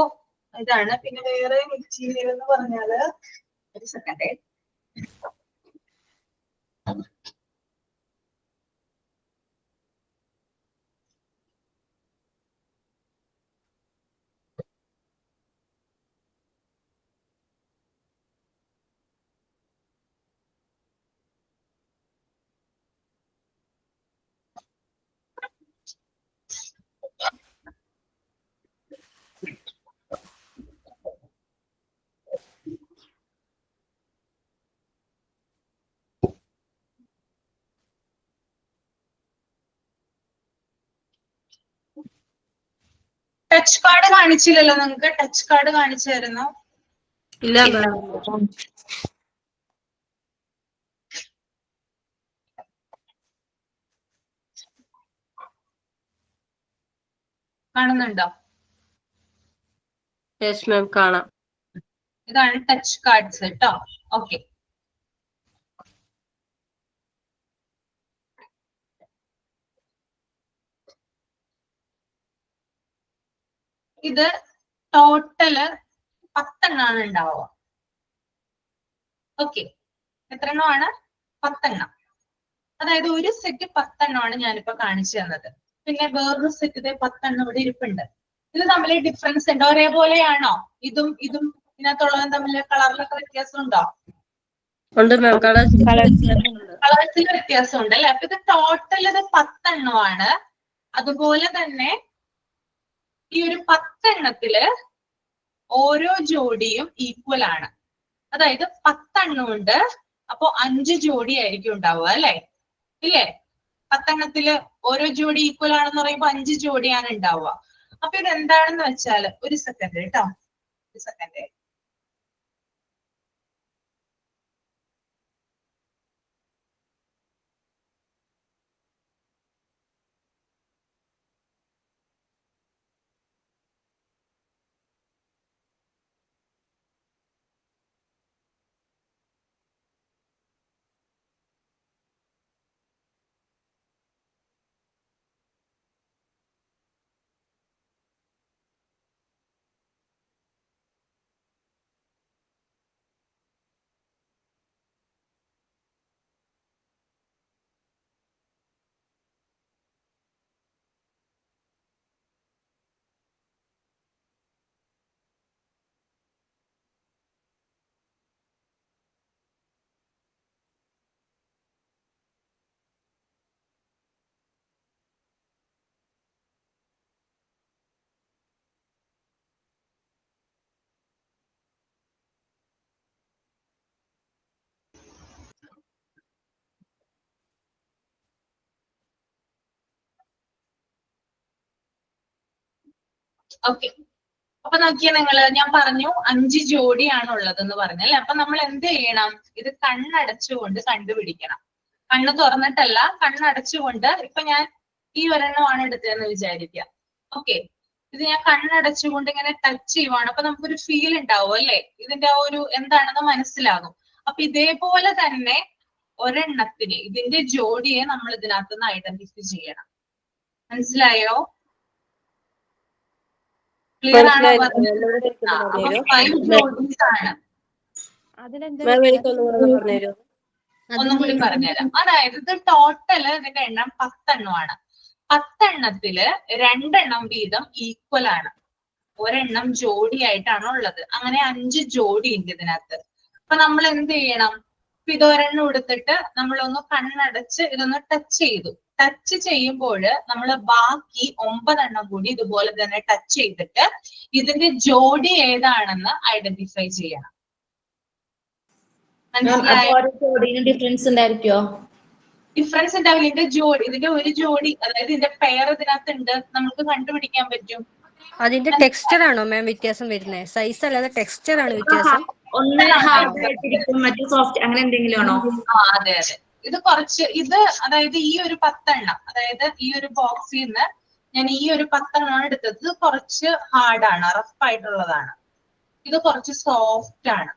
ഇതാണ്. പിന്നെ വേറെ മെറ്റീരിയൽ എന്ന് പറഞ്ഞാല്, ഒരു സെക്കൻഡ്. ടച്ച് കാർഡ് കാണിച്ചില്ലല്ലോ നിങ്ങൾക്ക്? ടച്ച് കാർഡ് കാണിച്ചായിരുന്നോ? ഇല്ല. കാണുന്നുണ്ടോ? യെസ് മാം, കാണാം. ഇതാണ് ടച്ച് കാർഡ്സ് കേട്ടോ. ഓക്കെ. ഇത് ടോട്ടല് 10 എണ്ണമാണ് ഉണ്ടാവുക. ഓക്കെ. എത്ര എണ്ണമാണ്? 10 എണ്ണം. അതായത് ഒരു സെറ്റ് 10 എണ്ണമാണ് ഞാനിപ്പോ കാണിച്ചു തന്നത്. പിന്നെ വേറൊരു സെറ്റ് 10 എണ്ണം ഇവിടെ ഇരിപ്പുണ്ട്. ഇത് തമ്മിൽ ഡിഫറൻസ് ഉണ്ടോ? ഒരേപോലെയാണോ? ഇതും ഇതിനകത്തുള്ളതും തമ്മിൽ കളറിലൊക്കെ വ്യത്യാസം ഉണ്ടോ? കളേഴ്സിൽ വ്യത്യാസമുണ്ട് അല്ലെ? അപ്പൊ ഇത് ടോട്ടൽ ഇത് 10 എണ്ണമാണ്. അതുപോലെ തന്നെ ഈ ഒരു 10 എണ്ണത്തില് ഓരോ ജോഡിയും ഈക്വൽ ആണ്. അതായത് 10 എണ്ണം ഉണ്ട്. അപ്പൊ 5 ജോഡി ആയിരിക്കും ഉണ്ടാവുക അല്ലെ? ഇല്ലേ? 10 എണ്ണത്തില് ഓരോ ജോഡി ഈക്വൽ ആണെന്ന് പറയുമ്പോ 5 ജോഡിയാണ് ഉണ്ടാവുക. അപ്പൊ ഇത് എന്താണെന്ന് വെച്ചാൽ, ഒരു സെക്കൻഡ് കേട്ടോ, ഒരു സെക്കൻഡ്. ഓക്കെ. അപ്പൊ നോക്കിയാ നിങ്ങള്, ഞാൻ പറഞ്ഞു 5 ജോഡിയാണ് ഉള്ളതെന്ന് പറഞ്ഞല്ലേ. അപ്പൊ നമ്മൾ എന്ത് ചെയ്യണം? ഇത് കണ്ണടച്ചുകൊണ്ട് കണ്ടുപിടിക്കണം. കണ്ണ് തുറന്നിട്ടല്ല, കണ്ണടച്ചുകൊണ്ട്. ഇപ്പൊ ഞാൻ ഈ ഒരെണ്ണമാണ് എടുത്തതെന്ന് വിചാരിക്കുക. ഓക്കെ, ഇത് ഞാൻ കണ്ണടച്ചുകൊണ്ട് ഇങ്ങനെ ടച്ച് ചെയ്യുവാണ്. അപ്പൊ നമുക്കൊരു ഫീൽ ഉണ്ടാവും അല്ലെ, ഇതിന്റെ ആ ഒരു എന്താണെന്ന് മനസ്സിലാകും. അപ്പൊ ഇതേപോലെ തന്നെ ഒരെണ്ണത്തിന് ഇതിന്റെ ജോഡിയെ നമ്മൾ ഇതിനകത്ത് നിന്ന് ഐഡന്റിഫൈ ചെയ്യണം. മനസ്സിലായോ? ക്ലിയർ ആണോ? അപ്പൊ 5 ജോഡീസ് ആണ്. ഒന്നും കൂടി പറഞ്ഞുതരാം. അതായത് ഇത് ടോട്ടല് ഇതിന്റെ എണ്ണം 10 എണ്ണമാണ്. 10 എണ്ണത്തില് 2 എണ്ണം വീതം ഈക്വൽ ആണ്. ഒരെണ്ണം ജോഡിയായിട്ടാണ് ഉള്ളത്. അങ്ങനെ 5 ജോഡി ഉണ്ട് ഇതിനകത്ത്. അപ്പൊ നമ്മൾ എന്ത് ചെയ്യണം? ഇപ്പൊ ഇതൊരെണ്ണം എടുത്തിട്ട് നമ്മളൊന്ന് കണ്ണടച്ച് ഇതൊന്ന് ടച്ച് ചെയ്തു. ടച്ച് ചെയ്യുമ്പോൾ നമ്മൾ ബാക്കി 9 എണ്ണം കൂടി ഇതുപോലെ തന്നെ ടച്ച് ചെയ്തിട്ട് ഇതിന്റെ ജോഡി ഏതാണെന്ന് ഐഡന്റിഫൈ ചെയ്യണം. മനസ്സിലായോ? ഡിഫറൻസ് ഉണ്ടായിരിക്കോ? ഡിഫറൻസ് ഉണ്ടാവില്ല. ഇതിന്റെ ഒരു ജോഡി, അതായത് ഇതിന്റെ പെയർ ഇതിനകത്ത് ഉണ്ട്, നമുക്ക് കണ്ടുപിടിക്കാൻ പറ്റും. അതിന്റെ ടെക്സ്ചർ ആണോ മാം വ്യത്യാസം വരുന്നത്? സൈസ് അല്ലാതെ ടെക്സ്ചർ ആണ് വ്യത്യാസം? ഒന്ന് ഹാർഡ് ആയിട്ടിരിക്കും, മറ്റേ സോഫ്റ്റ്, അങ്ങനെ എന്തെങ്കിലും ആണോ? അതെ അതെ. ഇത് കുറച്ച് അതായത് ഈ ഒരു 10 എണ്ണം, അതായത് ഈ ഒരു ബോക്സിൽ നിന്ന് ഞാൻ ഈ ഒരു 10 എണ്ണമാണ് എടുത്തത്. ഇത് കുറച്ച് ഹാർഡാണ്, റഫ് ആയിട്ടുള്ളതാണ്. ഇത് കുറച്ച് സോഫ്റ്റ് ആണ്.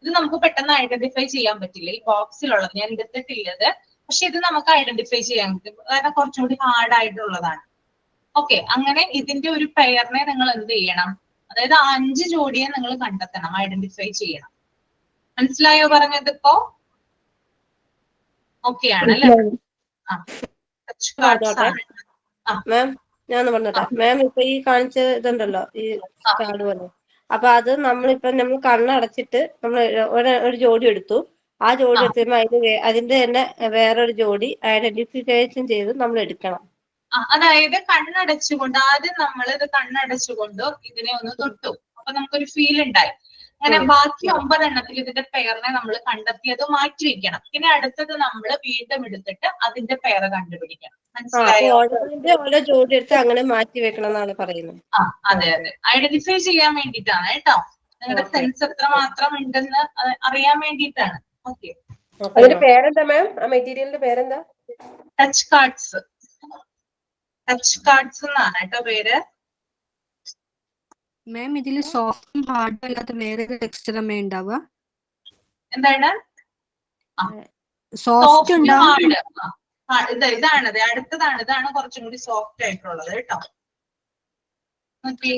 ഇത് നമുക്ക് പെട്ടെന്ന് ഐഡന്റിഫൈ ചെയ്യാൻ പറ്റില്ല. ഈ ബോക്സിലുള്ളത് ഞാൻ എടുത്തിട്ടില്ലത്, പക്ഷെ ഇത് നമുക്ക് ഐഡന്റിഫൈ ചെയ്യാൻ പറ്റും, കാരണം കുറച്ചും കൂടി ഹാർഡ് ആയിട്ടുള്ളതാണ്. ഓക്കെ, അങ്ങനെ ഇതിന്റെ ഒരു പെയറിനെ നിങ്ങൾ എന്ത് ചെയ്യണം? അതായത് 5 ജോഡിയെ നിങ്ങൾ കണ്ടെത്തണം, ഐഡന്റിഫൈ ചെയ്യണം. മനസ്സിലായോ പറഞ്ഞത് ഇപ്പോ? ഓക്കെ ആണല്ലേ? മാം ഞാൻ പറഞ്ഞോട്ടെ മാം. ഇപ്പൊ ഈ കാണിച്ച ഇതുണ്ടല്ലോ, ഈ കാർഡ് പോലെ, അപ്പൊ അത് നമ്മൾ കണ്ണടച്ചിട്ട് നമ്മൾ ഒരു ജോഡി എടുത്തു. ആ ജോഡി എടുത്തുമ്പോ അതിന്റെ തന്നെ വേറൊരു ജോഡി ഐഡന്റിഫിക്കേഷൻ ചെയ്ത് നമ്മൾ എടുക്കണം. അതായത് കണ്ണടച്ചുകൊണ്ട് ആദ്യം നമ്മൾ ഇത് കണ്ണടച്ചുകൊണ്ട് ഇതിനെ ഒന്ന് തൊട്ടു. അപ്പൊ നമുക്കൊരു ഫീൽ ഉണ്ടായി. അങ്ങനെ ബാക്കി 9 എണ്ണത്തിൽ ഇതിന്റെ പെയറിനെ നമ്മൾ കണ്ടെത്തിയത് മാറ്റി വെക്കണം. പിന്നെ അടുത്തത് നമ്മൾ വീണ്ടും എടുത്തിട്ട് അതിന്റെ പെയർ കണ്ടുപിടിക്കണം. മനസ്സിലായോ? ഓരോ ജോഡി എടുത്ത് അങ്ങനെ മാറ്റി വെക്കണം എന്നാണ് പറയുന്നത്. അതെ അതെ, ഐഡന്റിഫൈ ചെയ്യാൻ വേണ്ടിയിട്ടാണ് കേട്ടോ. നിങ്ങളുടെ സെൻസ് എത്ര മാത്രം ഉണ്ടെന്ന് അറിയാൻ വേണ്ടിയിട്ടാണ്. ഓക്കെ, അതിന്റെ പേരെന്താ മാം? ആ മെറ്റീരിയലിന്റെ പേരെന്താ? Touch cards. ടച്ച് കാർഡ്സ് എന്നാണ് കേട്ടോ പേര്. മാം ഇതിൽ സോഫ്റ്റും ഹാർഡും അല്ലാത്ത വേറെ ടെക്സ്ചർ അമ്മ ഉണ്ടാവുക? എന്താണ്? സോഫ്റ്റ് ഉണ്ടാവും. ഇതാണത്, അടുത്തതാണ്. ഇതാണ് കുറച്ചും കൂടി സോഫ്റ്റ് ആയിട്ടുള്ളത് കേട്ടോ. ഓക്കെ,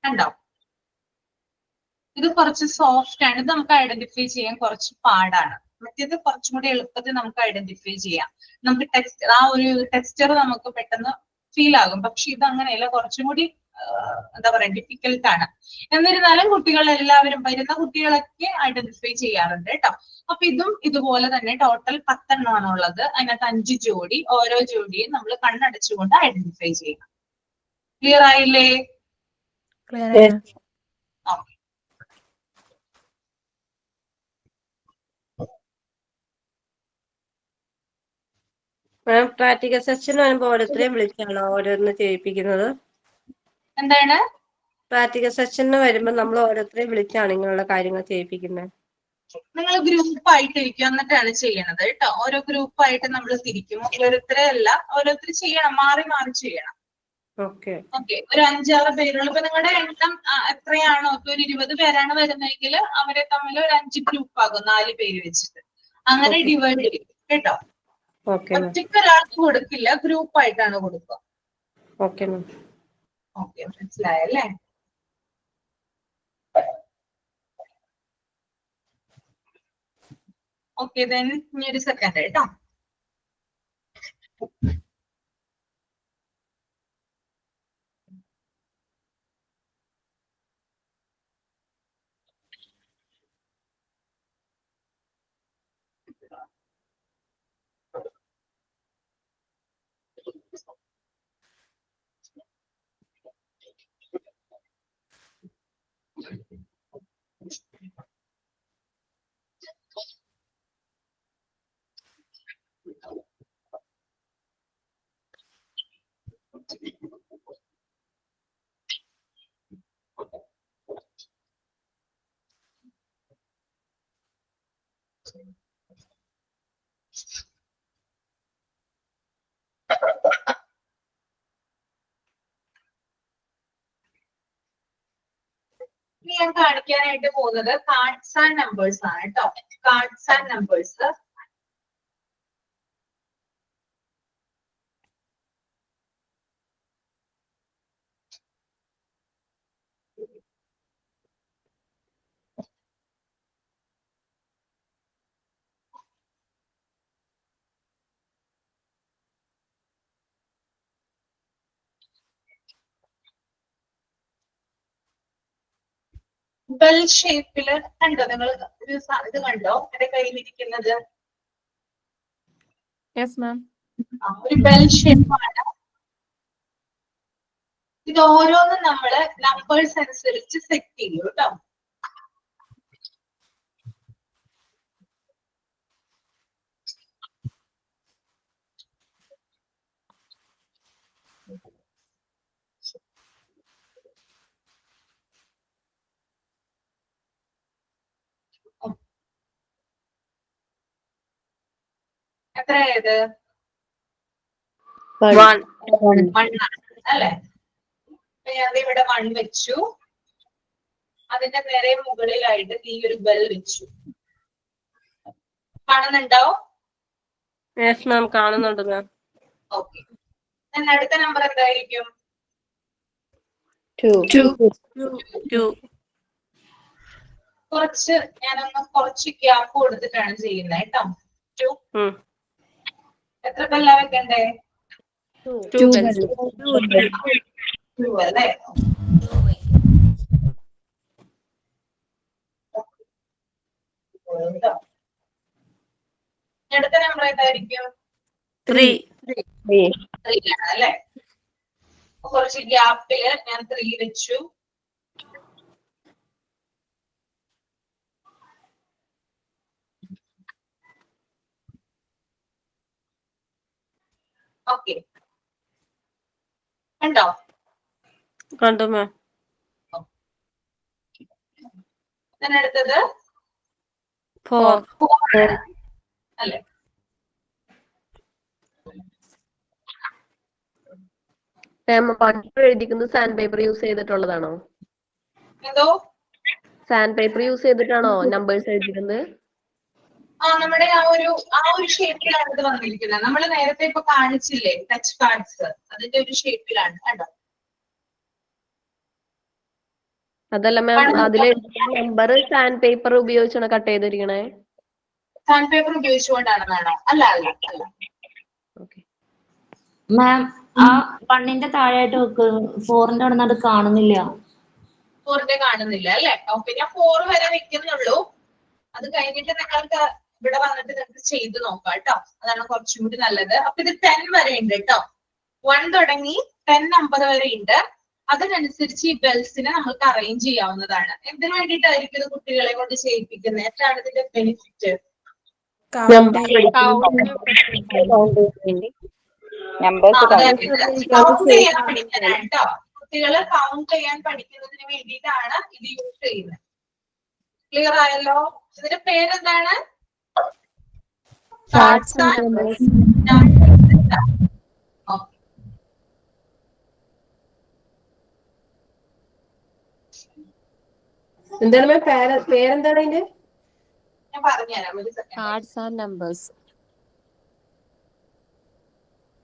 കണ്ടോ? ഇത് കുറച്ച് സോഫ്റ്റ് ആണ്. ഇത് നമുക്ക് ഐഡന്റിഫൈ ചെയ്യാൻ കുറച്ച് പാടാണ്. മറ്റേത് കുറച്ചും കൂടി എളുപ്പത്തിൽ നമുക്ക് ഐഡന്റിഫൈ ചെയ്യാം. നമുക്ക് ആ ഒരു ടെക്സ്ചർ നമുക്ക് പെട്ടെന്ന് ഫീൽ ആകും. പക്ഷെ ഇത് അങ്ങനെയല്ല, കുറച്ചും കൂടി എന്താ പറയാ, ഡിഫിക്കൽട്ട് ആണ്. എന്നിരുന്നാലും കുട്ടികൾ എല്ലാവരും, വരുന്ന കുട്ടികളൊക്കെ ഐഡന്റിഫൈ ചെയ്യാറുണ്ട് കേട്ടോ. അപ്പൊ ഇതും ഇതുപോലെ തന്നെ ടോട്ടൽ 10 എണ്ണമാണ് ഉള്ളത്. അതിനകത്ത് 5 ജോഡി, ഓരോ ജോഡിയും നമ്മൾ കണ്ണടച്ചുകൊണ്ട് ഐഡന്റിഫൈ ചെയ്യണം. ക്ലിയർ ആയില്ലേ? ഓക്കെ. മാം പ്രാക്ടിക്കൽ സെഷൻ വരുമ്പോ ഓരോരുത്തരെയും വിളിച്ചാണോ ഓരോന്ന് ചെയ്യിപ്പിക്കുന്നത്? എന്താണ്? പ്രാക്ടിക്കൽ സെഷന് വരുമ്പോ നമ്മൾ ഓരോരുത്തരെയും വിളിച്ചാണ് ഇങ്ങനെയുള്ള കാര്യങ്ങൾ ചെയ്യിപ്പിക്കുന്നത്? നിങ്ങൾ ഗ്രൂപ്പ് ആയിട്ടിരിക്കും, എന്നിട്ടാണ് ചെയ്യണത് കേട്ടോ. ഓരോ ഗ്രൂപ്പായിട്ട് നമ്മൾ തിരിക്കും. ഓരോരുത്തരെ അല്ല, ഓരോരുത്തർ ചെയ്യണം, മാറി മാറി ചെയ്യണം. ഓക്കെ, ഒരു 5-6 പേരുള്ള. ഇപ്പൊ നിങ്ങളുടെ എണ്ണം എത്രയാണോ, ഇപ്പൊ ഒരു 20 പേരാണ് വരുന്നതെങ്കിൽ അവരെ തമ്മിൽ ഒരു 5 ഗ്രൂപ്പ് ആകും, 4 പേര് വെച്ചിട്ട്. അങ്ങനെ ഡിവൈഡ് ചെയ്യും കേട്ടോ. ഒറ്റയ്ക്ക് ഒരാൾക്ക് കൊടുക്കില്ല, ഗ്രൂപ്പ് ആയിട്ടാണ് കൊടുക്കുക. ഓക്കെ, മനസ്സിലായല്ലേ? ഓക്കെ, ദെൻ ഇനി ഒരു സെക്കൻഡ് കേട്ടോ. ഇനി ഞാൻ കാണിക്കാനായിട്ട് പോകുന്നത് കാർഡ്സ് ആൻഡ് നമ്പേഴ്സ് ആണ് കേട്ടോ. Cards and numbers. ബെൽ ഷേപ്പില് കണ്ടോ നിങ്ങൾ? ഒരു ഇത് കണ്ടോ എന്റെ കയ്യിലിരിക്കുന്നത്? Yes ma'am. ഒരു ബെൽ ഷേപ്പാണ്. ഇത് ഓരോന്നും നമ്മള് നമ്പേഴ്സ് അനുസരിച്ച് സെറ്റ് ചെയ്യും കേട്ടോ. എത്രയായത്? 1 അല്ലെ? ഞാൻ ഇവിടെ 1 വെച്ചു. അതിന്റെ നേരെ മുകളിലായിട്ട് ഈ ഒരു ബെൽ വെച്ചു. കാണുന്നുണ്ടോ? യെസ് മാം, കാണുന്നുണ്ട് മാം. ഓക്കെ. അടുത്ത നമ്പർ എന്തായിരിക്കും? 2. കുറച്ച് ഞാനൊന്ന് കുറച്ച് ഗ്യാപ്പ് കൊടുത്തിട്ടാണ് ചെയ്യുന്നത് കേട്ടോ. 2. എത്ര ബെല്ലാ വെക്കണ്ടേ? 2 അല്ലേ? അടുത്ത നമ്പർ ഏതായിരിക്കും? 3. അല്ലേ? കുറച്ച് ഗ്യാപ്പില് ഞാൻ 3 വെച്ചു. ഓക്കെ, കണ്ടോ? കണ്ടു മാം. അടുത്തത് 4. അല്ലെ? പണ്ട് എഴുതിക്കുന്നത് സാൻഡ് പേപ്പർ യൂസ് ചെയ്തിട്ടുള്ളതാണോ? എന്തോ? സാൻഡ് പേപ്പർ യൂസ് ചെയ്തിട്ടാണോ നമ്പേഴ്സ് എഴുതിക്കുന്നത്? നമ്മുടെ ആ ഒരു ഷേപ്പിലാണ് ഇത് വന്നിരിക്കുന്നത്. നമ്മൾ നേരത്തെ ഇപ്പൊ കാണിച്ചില്ലേ ടച്ച് പാഡ്സ്, അതിന്റെ ഒരു ഷേപ്പിലാണ്. കണ്ടോ? അതല്ല മാം, അതിൽ നമ്പർ സാൻഡ് പേപ്പർ ഉപയോഗിച്ചാണ് കട്ട് ചെയ്തിരിക്കണേ? സാൻഡ് പേപ്പർ ഉപയോഗിച്ചുകൊണ്ടാണ് മാഡം? അല്ല അല്ല അല്ല. മാം, ആ 1ന്റെ താഴെയായിട്ട് വെക്ക്. 4ന്റെ അവിടെ നിന്ന് കാണുന്നില്ല. 4ന്റെ കാണുന്നില്ല അല്ലെ? ഓക്കെ, ഞാൻ 4 വരെ വെക്കുന്നുള്ളൂ. അത് കഴിഞ്ഞിട്ട് നിങ്ങൾക്ക് ഇവിടെ വന്നിട്ട് നിങ്ങൾക്ക് ചെയ്ത് നോക്കാം കേട്ടോ. അതാണ് കുറച്ചും കൂടി നല്ലത്. അപ്പൊ ഇത് 10 വരെ ഉണ്ട് കേട്ടോ. 1 തുടങ്ങി 10 നമ്പർ വരെ ഉണ്ട്. അതിനനുസരിച്ച് ഈ ബെൽസിനെ നമുക്ക് അറേഞ്ച് ചെയ്യാവുന്നതാണ്. എന്തിനു വേണ്ടിയിട്ടായിരിക്കും ഇത് കുട്ടികളെ കൊണ്ട് ചെയ്യിപ്പിക്കുന്നത്? എന്താണ് ഇതിന്റെ ബെനിഫിറ്റ്? കൗണ്ട് ചെയ്യാൻ പഠിക്കാനാണ് കേട്ടോ. കുട്ടികള് കൗണ്ട് ചെയ്യാൻ പഠിക്കുന്നതിന് വേണ്ടിയിട്ടാണ് ഇത് യൂസ് ചെയ്യുന്നത്. ക്ലിയർ ആയല്ലോ? ഇതിന്റെ പേരെന്താണ്? എന്താണ് മാം പേരെന്താണ് അതിന്റെ? ഞാൻ പറഞ്ഞുതരാം, ഒരു സെക്കൻഡ്. Cards and numbers.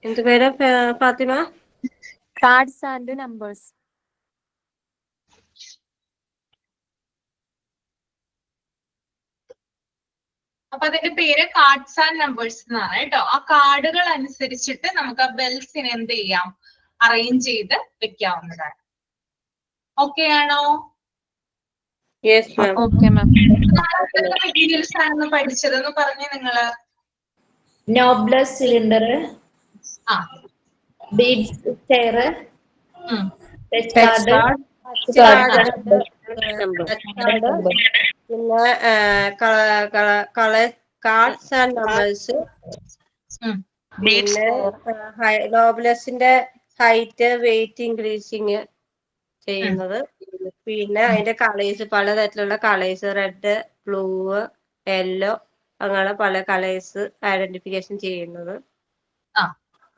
എന്ത് പേരാ ഫാത്തിമ? Cards and numbers. അപ്പൊ അതിന്റെ പേര് കാർഡ്സ് ആൻഡ് നമ്പേഴ്സ് എന്നാണ് കേട്ടോ. ആ കാർഡുകൾ അനുസരിച്ചിട്ട് നമുക്ക് ആ ബെൽസിനെ എന്ത് ചെയ്യാം? അറേഞ്ച് ചെയ്ത് വെക്കാവുന്നതാണ്. ഓക്കെ ആണോ? യെസ് മാം. Okay ma'am. മെറ്റീരിയൽസ് ആണെന്ന് പഠിച്ചതെന്ന് പറഞ്ഞേ നിങ്ങള്? നോബ്ലസ് സിലിണ്ടർ, ബീഡ്സ് സ്റ്റെയർ, പിന്നെ കാർഡ്സ് ആൻഡ് നമ്പേഴ്സ്, പിന്നെ നോബ്ലസിന്റെ ഹൈറ്റ് വെയിറ്റ് ഇൻക്രീസിങ് ചെയ്യുന്നത്, പിന്നെ അതിന്റെ കളേഴ്സ് പലതരത്തിലുള്ള കളേഴ്സ്, റെഡ്, ബ്ലൂ, യെല്ലോ, അങ്ങനെ പല കളേഴ്സ് ഐഡന്റിഫിക്കേഷൻ ചെയ്യുന്നത്. ആ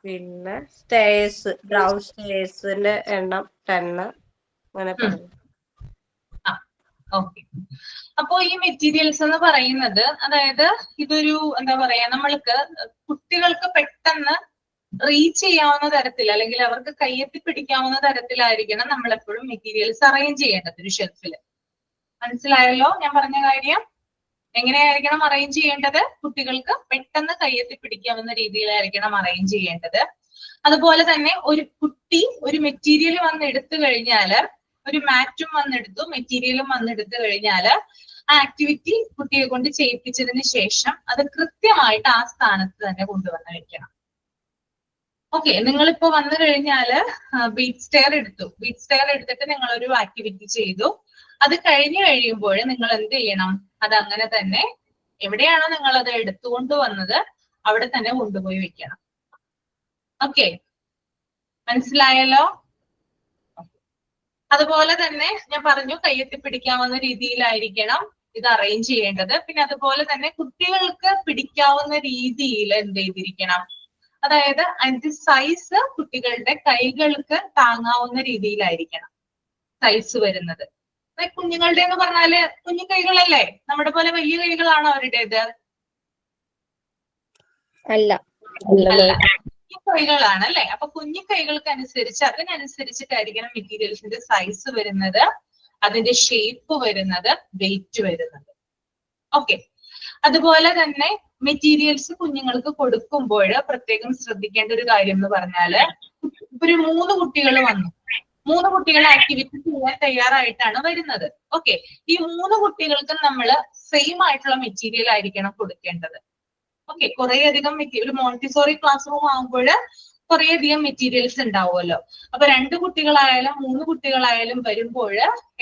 പിന്നെ സ്റ്റേഴ്സ്, ബ്രൗൺ സ്റ്റേഴ്സിന്റെ എണ്ണം 10 അങ്ങനെ പറഞ്ഞു. ഓക്കെ. അപ്പോ ഈ മെറ്റീരിയൽസ് എന്ന് പറയുന്നത്, അതായത് ഇതൊരു എന്താ പറയാ, നമ്മൾക്ക് കുട്ടികൾക്ക് പെട്ടെന്ന് റീച്ച് ചെയ്യാവുന്ന തരത്തിൽ അല്ലെങ്കിൽ അവർക്ക് കയ്യെത്തി പിടിക്കാവുന്ന തരത്തിലായിരിക്കണം നമ്മൾ എപ്പോഴും മെറ്റീരിയൽസ് അറേഞ്ച് ചെയ്യേണ്ടത് ഒരു ഷെൽഫിൽ. മനസ്സിലായല്ലോ ഞാൻ പറഞ്ഞ കാര്യം? എങ്ങനെയായിരിക്കണം അറേഞ്ച് ചെയ്യേണ്ടത്? കുട്ടികൾക്ക് പെട്ടെന്ന് കയ്യെത്തി പിടിക്കാവുന്ന രീതിയിലായിരിക്കണം അറേഞ്ച് ചെയ്യേണ്ടത്. അതുപോലെ തന്നെ ഒരു കുട്ടി ഒരു മെറ്റീരിയൽ വന്ന് എടുത്തു കഴിഞ്ഞാല്, ഒരു മാറ്റും വന്നെടുത്തു മെറ്റീരിയലും വന്നെടുത്തു കഴിഞ്ഞാല് ആ ആക്ടിവിറ്റി കുട്ടിയെ കൊണ്ട് ചെയ്യിപ്പിച്ചതിന് ശേഷം അത് കൃത്യമായിട്ട് ആ സ്ഥാനത്ത് തന്നെ കൊണ്ടുവന്ന് വെക്കണം. ഓക്കെ, നിങ്ങളിപ്പോ വന്നു കഴിഞ്ഞാല് ബീറ്റ് സ്റ്റെയർ എടുത്തു. ബീറ്റ് സ്റ്റെയർ എടുത്തിട്ട് നിങ്ങൾ ഒരു ആക്ടിവിറ്റി ചെയ്തു. അത് കഴിഞ്ഞു കഴിയുമ്പോൾ നിങ്ങൾ എന്ത് ചെയ്യണം? അത് അങ്ങനെ തന്നെ എവിടെയാണോ നിങ്ങൾ അത് എടുത്തുകൊണ്ട് വന്നത് അവിടെ തന്നെ കൊണ്ടുപോയി വെക്കണം. ഓക്കെ, മനസ്സിലായല്ലോ? അതുപോലെ തന്നെ ഞാൻ പറഞ്ഞു കയ്യെത്തി പിടിക്കാവുന്ന രീതിയിലായിരിക്കണം ഇത് അറേഞ്ച് ചെയ്യേണ്ടത്. പിന്നെ അതുപോലെ തന്നെ കുട്ടികൾക്ക് പിടിക്കാവുന്ന രീതിയിൽ എന്ത് ചെയ്തിരിക്കണം? അതായത് അതിന്റെ സൈസ് കുട്ടികളുടെ കൈകൾക്ക് താങ്ങാവുന്ന രീതിയിലായിരിക്കണം സൈസ് വരുന്നത്. കുഞ്ഞുങ്ങളുടെ എന്ന് പറഞ്ഞാല് കുഞ്ഞു കൈകളല്ലേ? നമ്മുടെ പോലെ വലിയ കൈകളാണോ അവരുടേത്? അല്ല. കുഞ്ഞു കൈകളാണ് അല്ലെ? അപ്പൊ കുഞ്ഞു കൈകൾക്ക് അനുസരിച്ച് അതിനനുസരിച്ചിട്ടായിരിക്കണം മെറ്റീരിയൽസിന്റെ സൈസ് വരുന്നത്, അതിന്റെ ഷേപ്പ് വരുന്നത്, വെയിറ്റ് വരുന്നത്. ഓക്കെ, അതുപോലെ തന്നെ മെറ്റീരിയൽസ് കുഞ്ഞുങ്ങൾക്ക് കൊടുക്കുമ്പോൾ പ്രത്യേകം ശ്രദ്ധിക്കേണ്ട ഒരു കാര്യം എന്ന് പറഞ്ഞാല്, ഒരു 3 കുട്ടികൾ വന്നു, 3 കുട്ടികൾ ആക്ടിവിറ്റി ചെയ്യാൻ തയ്യാറായിട്ടാണ് വരുന്നത്. ഓക്കെ, ഈ 3 കുട്ടികൾക്കും നമ്മൾ സെയിം ആയിട്ടുള്ള മെറ്റീരിയൽ ആയിരിക്കണം കൊടുക്കേണ്ടത്. ഓക്കെ, കുറേയധികം ഒരു മോണ്ടിസോറി ക്ലാസ് റൂം ആകുമ്പോൾ കുറേയധികം മെറ്റീരിയൽസ് ഉണ്ടാവുമല്ലോ. അപ്പൊ 2 കുട്ടികളായാലും 3 കുട്ടികളായാലും വരുമ്പോൾ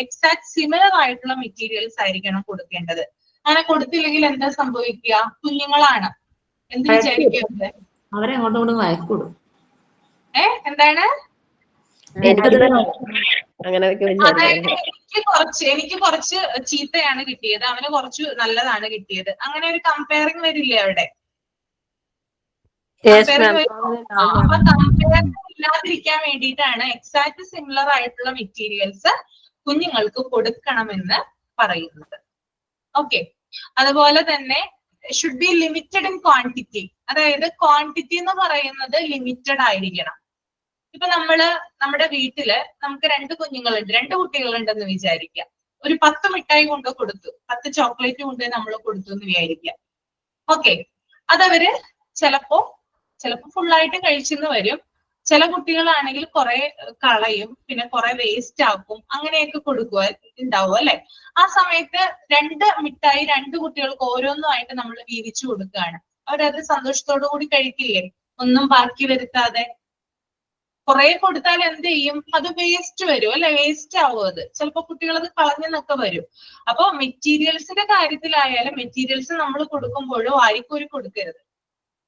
എക്സാക്ട് സിമിലർ ആയിട്ടുള്ള മെറ്റീരിയൽസ് ആയിരിക്കണം കൊടുക്കേണ്ടത്. അങ്ങനെ കൊടുത്തില്ലെങ്കിൽ എന്താ സംഭവിക്കുക? കുഞ്ഞുങ്ങളാണ്, എന്ത് വിചാരിക്കുന്നത്? അവരെ അങ്ങോട്ടും ഇങ്ങോട്ടും വഴക്കൂടും. എന്താണ്? എനിക്ക് കുറച്ച് ചീത്തയാണ് കിട്ടിയത്, അവന് കുറച്ച് നല്ലതാണ് കിട്ടിയത്. അങ്ങനെ ഒരു കമ്പയറിങ് വരില്ലേ അവിടെ? അപ്പൊ കമ്പയറിങ് ഇല്ലാതിരിക്കാൻ വേണ്ടിയിട്ടാണ് എക്സാക്ട് സിമിലർ ആയിട്ടുള്ള മെറ്റീരിയൽസ് കുഞ്ഞുങ്ങൾക്ക് കൊടുക്കണമെന്ന് പറയുന്നത്. ഓക്കെ, അതുപോലെ തന്നെ should be limited in quantity. അതായത് ക്വാണ്ടിറ്റി എന്ന് പറയുന്നത് ലിമിറ്റഡ് ആയിരിക്കണം. ഇപ്പൊ നമ്മുടെ വീട്ടില് നമുക്ക് 2 കുഞ്ഞുങ്ങളുണ്ട്, 2 കുട്ടികളുണ്ടെന്ന് വിചാരിക്കാം. ഒരു 10 മിഠായി കൊണ്ട് കൊടുത്തു, 10 ചോക്ലേറ്റ് കൊണ്ട് നമ്മൾ കൊടുത്തു എന്ന് വിചാരിക്കാം. ഓക്കെ, അതവര് ചിലപ്പോ ഫുള്ളായിട്ട് കഴിച്ചെന്ന് വരും. ചില കുട്ടികളാണെങ്കിൽ കുറെ കളയും, പിന്നെ കുറെ വേസ്റ്റ് ആക്കും, അങ്ങനെയൊക്കെ കൊടുക്കുക ഉണ്ടാവും അല്ലെ? ആ സമയത്ത് 2 മിഠായി 2 കുട്ടികൾക്ക് ഓരോന്നുമായിട്ട് നമ്മൾ വീതിച്ചു കൊടുക്കുകയാണ്. അവരത് സന്തോഷത്തോടു കൂടി കഴിക്കില്ലേ? ഒന്നും ബാക്കി വരുത്താതെ. കുറെ കൊടുത്താൽ എന്ത് ചെയ്യും? അത് വേസ്റ്റ് വരും അല്ലെ? വേസ്റ്റ് ആവും. അത് ചിലപ്പോ കുട്ടികൾ അത് കളഞ്ഞെന്നൊക്കെ വരും. അപ്പൊ മെറ്റീരിയൽസിന്റെ കാര്യത്തിലായാലും മെറ്റീരിയൽസ് നമ്മൾ കൊടുക്കുമ്പോഴും വാരിക്കോരി കൊടുക്കരുത്.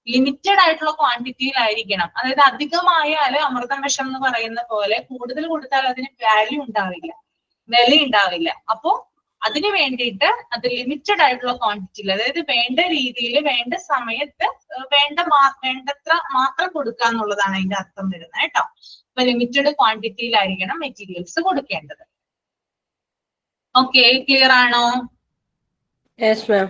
ലിമിറ്റഡ് ആയിട്ടുള്ള ക്വാണ്ടിറ്റിയിലായിരിക്കണം. അതായത് അധികമായാൽ അമൃതം വിഷം എന്ന് പറയുന്ന പോലെ കൂടുതൽ കൊടുത്താൽ അതിന് വാല്യൂ ഉണ്ടാവില്ല, വില ഉണ്ടാവില്ല. അപ്പോ അതിന് വേണ്ടിയിട്ട് അത് ലിമിറ്റഡ് ആയിട്ടുള്ള ക്വാണ്ടിറ്റിയിൽ, അതായത് വേണ്ട രീതിയിൽ വേണ്ട സമയത്ത് വേണ്ടത്ര മാത്രം കൊടുക്കുക എന്നുള്ളതാണ് അതിന്റെ അർത്ഥം വരുന്നത് കേട്ടോ. അപ്പൊ ലിമിറ്റഡ് ക്വാണ്ടിറ്റിയിലായിരിക്കണം മെറ്റീരിയൽസ് കൊടുക്കേണ്ടത്. ഓക്കെ, ക്ലിയർ ആണോ? Yes ma'am.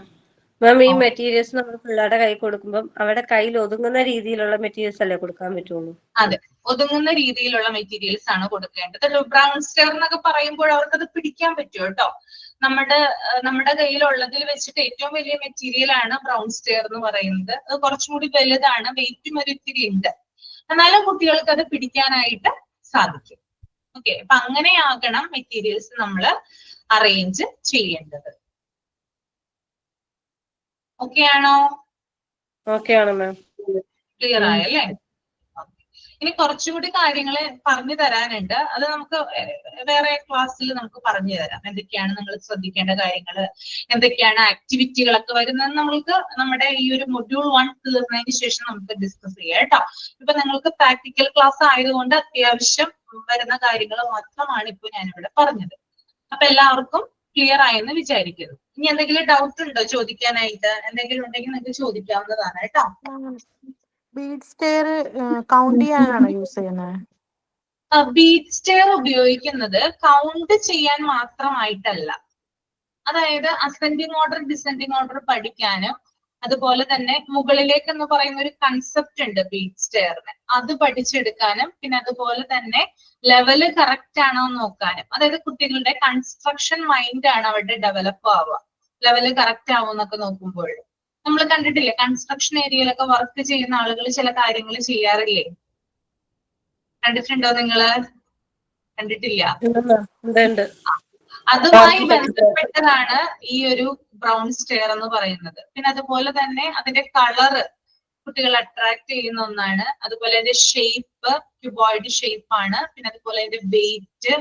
മാം, ഈ മെറ്റീരിയൽസ് നമ്മൾ പിള്ളേരുടെ കൈ കൊടുക്കുമ്പോൾ അവരുടെ കയ്യിൽ ഒതുങ്ങുന്ന രീതിയിലുള്ള മെറ്റീരിയൽസ് അല്ലേ കൊടുക്കാൻ പറ്റുള്ളൂ? അതെ, ഒതുങ്ങുന്ന രീതിയിലുള്ള മെറ്റീരിയൽസ് ആണ് കൊടുക്കേണ്ടത്. ബ്രൗൺ സ്റ്റെയർ എന്നൊക്കെ പറയുമ്പോൾ അവർക്കത് പിടിക്കാൻ പറ്റും കേട്ടോ. നമ്മുടെ കയ്യിലുള്ളതിൽ വെച്ചിട്ട് ഏറ്റവും വലിയ മെറ്റീരിയൽ ആണ് ബ്രൗൺ സ്റ്റെയർ എന്ന് പറയുന്നത്. അത് കുറച്ചും കൂടി വലുതാണ്, വെയിറ്റും ഒരു ഇത്തിരി ഉണ്ട്. എന്നാലും കുട്ടികൾക്ക് അത് പിടിക്കാനായിട്ട് സാധിക്കും. ഓക്കെ, അപ്പൊ അങ്ങനെയാകണം മെറ്റീരിയൽസ് നമ്മൾ അറേഞ്ച് ചെയ്യേണ്ടത്. ഓക്കെ ആണോ? ഓക്കെ ആണ് മാം. ക്ലിയർ ആയല്ലേ? ഇനി കുറച്ചുകൂടി കാര്യങ്ങൾ പറഞ്ഞു തരാനുണ്ട്. അത് നമുക്ക് വേറെ ക്ലാസ്സിൽ നമുക്ക് പറഞ്ഞു തരാം. എന്തൊക്കെയാണ് നിങ്ങൾ ശ്രദ്ധിക്കേണ്ട കാര്യങ്ങൾ, എന്തൊക്കെയാണ് ആക്ടിവിറ്റികളൊക്കെ വരുന്നത് നമ്മൾക്ക് നമ്മുടെ ഈ ഒരു മൊഡ്യൂൾ 1 തീർന്നതിന് ശേഷം നമുക്ക് ഡിസ്കസ് ചെയ്യാം കേട്ടോ. ഇപ്പൊ നിങ്ങൾക്ക് പ്രാക്ടിക്കൽ ക്ലാസ് ആയതുകൊണ്ട് അത്യാവശ്യം വരുന്ന കാര്യങ്ങൾ മാത്രമാണ് ഇപ്പൊ ഞാനിവിടെ പറഞ്ഞത്. അപ്പൊ എല്ലാവർക്കും ക്ലിയർ ആയെന്ന് വിചാരിക്കുന്നു. ഇനി എന്തെങ്കിലും ഡൗട്ട് ഉണ്ടോ ചോദിക്കാനായിട്ട്? എന്തെങ്കിലും ഉണ്ടെങ്കിൽ നിങ്ങൾക്ക് ചോദിക്കാവുന്നതാണ് കേട്ടോ. ബീഡ് സ്റ്റെയർ കൗണ്ട് ചെയ്യാനാണോ യൂസ് ചെയ്യുന്നത്? ബീറ്റ് സ്റ്റെയർ ഉപയോഗിക്കുന്നത് കൗണ്ട് ചെയ്യാൻ മാത്രമായിട്ടല്ല. അതായത് അസെൻഡിങ് ഓർഡർ ഡിസെൻഡിങ് ഓർഡർ പഠിക്കാനും അതുപോലെ തന്നെ മുകളിലേക്ക് എന്ന് പറയുന്ന ഒരു കൺസെപ്റ്റ് ഉണ്ട് ബീറ്റ് സ്റ്റെയറിന്, അത് പഠിച്ചെടുക്കാനും പിന്നെ അതുപോലെ തന്നെ ലെവല് കറക്റ്റ് ആണോ എന്ന് നോക്കാനും. അതായത് കുട്ടികളുടെ കൺസ്ട്രക്ഷൻ മൈൻഡ് ആണ് അവരുടെ ഡെവലപ്പ് ആവുക. ലെവല് കറക്റ്റ് ആവും എന്നൊക്കെ നോക്കുമ്പോൾ നമ്മൾ കണ്ടിട്ടില്ലേ, കൺസ്ട്രക്ഷൻ ഏരിയയിലൊക്കെ വർക്ക് ചെയ്യുന്ന ആളുകൾ ചില കാര്യങ്ങൾ ചെയ്യാറില്ലേ? കണ്ടിട്ടുണ്ടോ നിങ്ങള്? കണ്ടിട്ടില്ല? അതുമായി ബന്ധപ്പെട്ടതാണ് ഈ ഒരു ബ്രൗൺ സ്റ്റെയർ എന്ന് പറയുന്നത്. പിന്നെ അതുപോലെ തന്നെ അതിന്റെ കളറ് കുട്ടികൾ അട്രാക്ട് ചെയ്യുന്ന ഒന്നാണ്. അതുപോലെ അതിന്റെ ഷേപ്പ് ക്യൂബോയിഡ് ഷേപ്പ് ആണ്. പിന്നെ അതുപോലെ അതിന്റെ വെയിറ്റ്,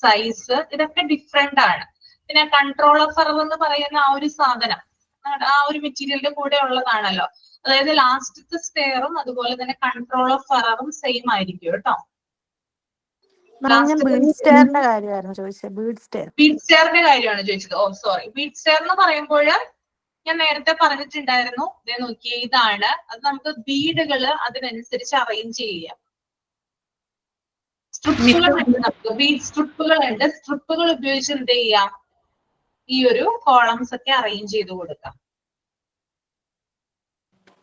സൈസ് ഇതൊക്കെ ഡിഫറെന്റ് ആണ്. പിന്നെ കൺട്രോൾ ഓഫ് എറർ എന്ന് പറയുന്ന ആ ഒരു സാധനം ആ ഒരു മെറ്റീരിയലിന്റെ കൂടെ ഉള്ളതാണല്ലോ. അതായത് ലാസ്റ്റത്തെ സ്റ്റെയറും അതുപോലെ തന്നെ കൺട്രോൾ ഓഫ് എററും സെയിം ആയിരിക്കും കേട്ടോ. ബീഡ് സ്റ്റെയറിന്റെ കാര്യമായിരുന്നു ചോദിച്ചത്. ബീഡ് സ്റ്റെയറിന്റെ കാര്യമാണ് ചോദിച്ചത്. ഓ സോറി. ബീഡ് സ്റ്റെയർ എന്ന് പറയുമ്പോൾ ഞാൻ നേരത്തെ പറഞ്ഞിട്ടുണ്ടായിരുന്നു, നോക്കിയേ ഇതാണ്. അത് നമുക്ക് ബീഡുകൾ അതിനനുസരിച്ച് അറേഞ്ച് ചെയ്യാം. സ്ട്രിപ്പുകളുണ്ട്, നമുക്ക് ബീഡ് സ്ട്രിപ്പുകളുണ്ട്. സ്ട്രിപ്പുകൾ ഉപയോഗിച്ച് എന്ത് ചെയ്യാം, ഈ ഒരു കോളംസ് ഒക്കെ അറേഞ്ച് ചെയ്ത് കൊടുക്കാം.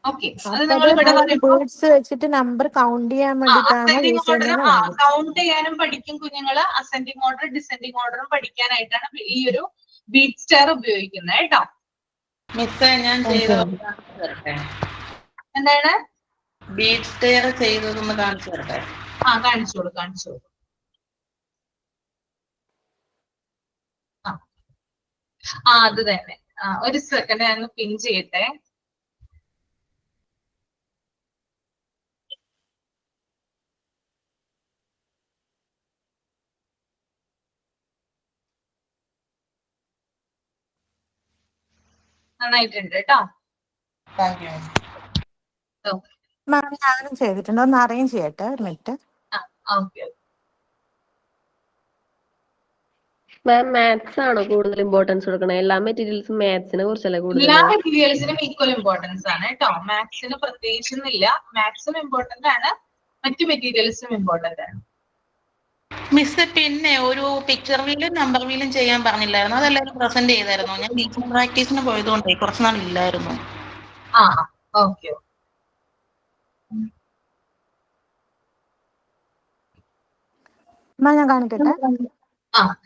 ഓക്കെ, അത് നിങ്ങൾ ഇവിടെ വെച്ചിട്ട് നമ്പർ കൗണ്ട് ചെയ്യാൻ വേണ്ടിയിട്ടാണ് കൗണ്ട് ചെയ്യാനും പഠിക്കും കുഞ്ഞുങ്ങള്. അസെൻഡിങ് ഓർഡർ ഡിസെൻഡിങ് ഓർഡറും പഠിക്കാനായിട്ടാണ് ഈ ഒരു ബീഡ് സ്റ്റെയർ ഉപയോഗിക്കുന്നത് കേട്ടോ. ഞാൻ എന്താണ് ബീഡ് സ്റ്റെയർ ചെയ്തതൊന്ന് കാണിച്ചു തരട്ടെ? കാണിച്ചോളൂ. അത് തന്നെ. ഒരു സെക്കൻഡ് ഞാൻ പിൻ ചെയ്യട്ടെ. നന്നായിട്ടുണ്ട് കേട്ടോ. ഞാനും ചെയ്തിട്ടുണ്ട്. ഒന്ന് അറേഞ്ച് ചെയ്യട്ടെ ഒരു മിനിറ്റ്. മാം മാത്സ് ആണോ കൂടുതൽ ഇമ്പോർട്ടൻസ് കൊടുക്കണം? എല്ലാ മെറ്റീരിയൽസും മാത്സിനെ കുറിച്ചല്ലേ കൂടുതൽ? എല്ലാ മെറ്റീരിയൽസിനും ഈക്വൽ ഇമ്പോർട്ടൻസ് ആണ് കേട്ടോ. മാത്സിന് പ്രത്യേകിച്ചൊന്നുമില്ല. മാത്സും ഇമ്പോർട്ടന്റ് ആണ്, മറ്റു മെറ്റീരിയൽസും ഇമ്പോർട്ടന്റ് ആണ്. മിസ് പിന്നെ ഒരു പിക്ചർ വീലും നമ്പർ വീലും ചെയ്യാൻ പറഞ്ഞില്ലായിരുന്നു? അതെല്ലാവരും പ്രസന്റ് ചെയ്തായിരുന്നു? ഞാൻ ടീച്ചിങ് പ്രാക്ടീസിന് പോയതുകൊണ്ടേ കുറച്ച് നാൾ ഇല്ലായിരുന്നു. ഓക്കെ. ഞാൻ കാണിക്കട്ടെ?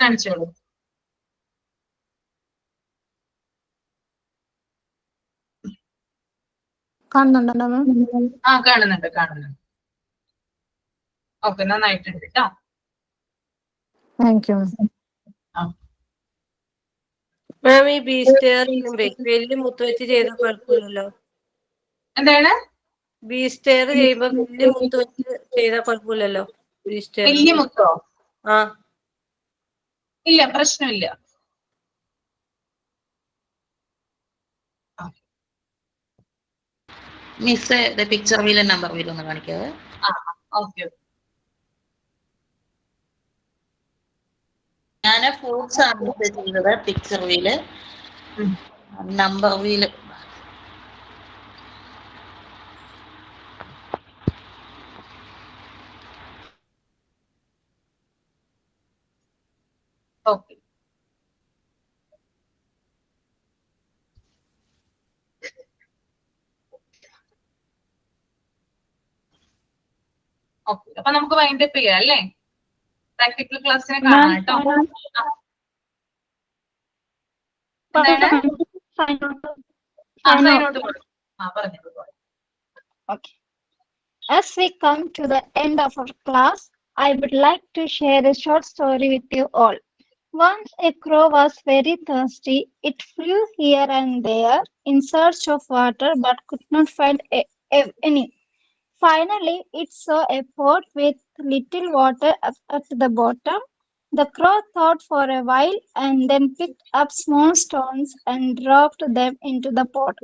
കാണിച്ചോളൂ. കാണുന്നുണ്ടോ മാം? കാണുന്നുണ്ട്. ഓക്കെ, നന്നായിട്ടുണ്ട് കേട്ടോ. Thank you ma'am. ഈ ബീ സ്റ്റെയർ വലിയ മുത്ത് വെച്ച് ചെയ്ത കുഴപ്പമില്ലല്ലോ? എന്താണ്? ബീ സ്റ്റെയർ ചെയ്യുമ്പോ വലിയ മുത്ത് വെച്ച് ചെയ്താൽ കുഴപ്പമില്ലല്ലോ? വലിയ മുത്തോ? ഇല്ല, പ്രശ്നമില്ല. മിസ് പിക്ചർ വീലും നമ്പർ വീലും ഒന്ന് കാണിക്കാതെ? ഓക്കെ. ഞാൻ ഫ്രൂട്ട്സ് ആണ് ചെയ്തത്. Picture wheel, number wheel. Okay. അപ്പൊ നമുക്ക് വൈൻഡ് അപ്പ് ചെയ്യാം അല്ലേ? പ്രാക്ടിക്കൽ ക്ലാസ്സിനെ കാണാം കേട്ടോ. Okay. As we come to the end of our class, I would like to share a short story with you all. Once a crow was very thirsty. It flew here and there in search of water but could not find any. Finally, it saw a pot with little water at the bottom. The crow thought for a while and then picked up small stones and dropped them into the pot.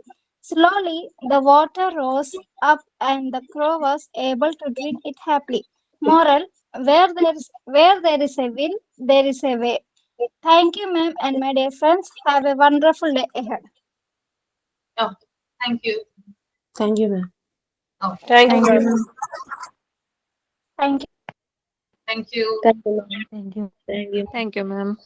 Slowly, the water rose up and the crow was able to drink it happily. Moral: where there is a will, there is a way. Thank you, ma'am, and my dear friends. Have a wonderful day ahead. Oh, thank you. Thank you, ma'am. Oh, Thank you, Thank you, ma'am. ma'am. Thank you. thank you. Thank you, ma'am. Thank you. Thank you. Thank you, ma'am.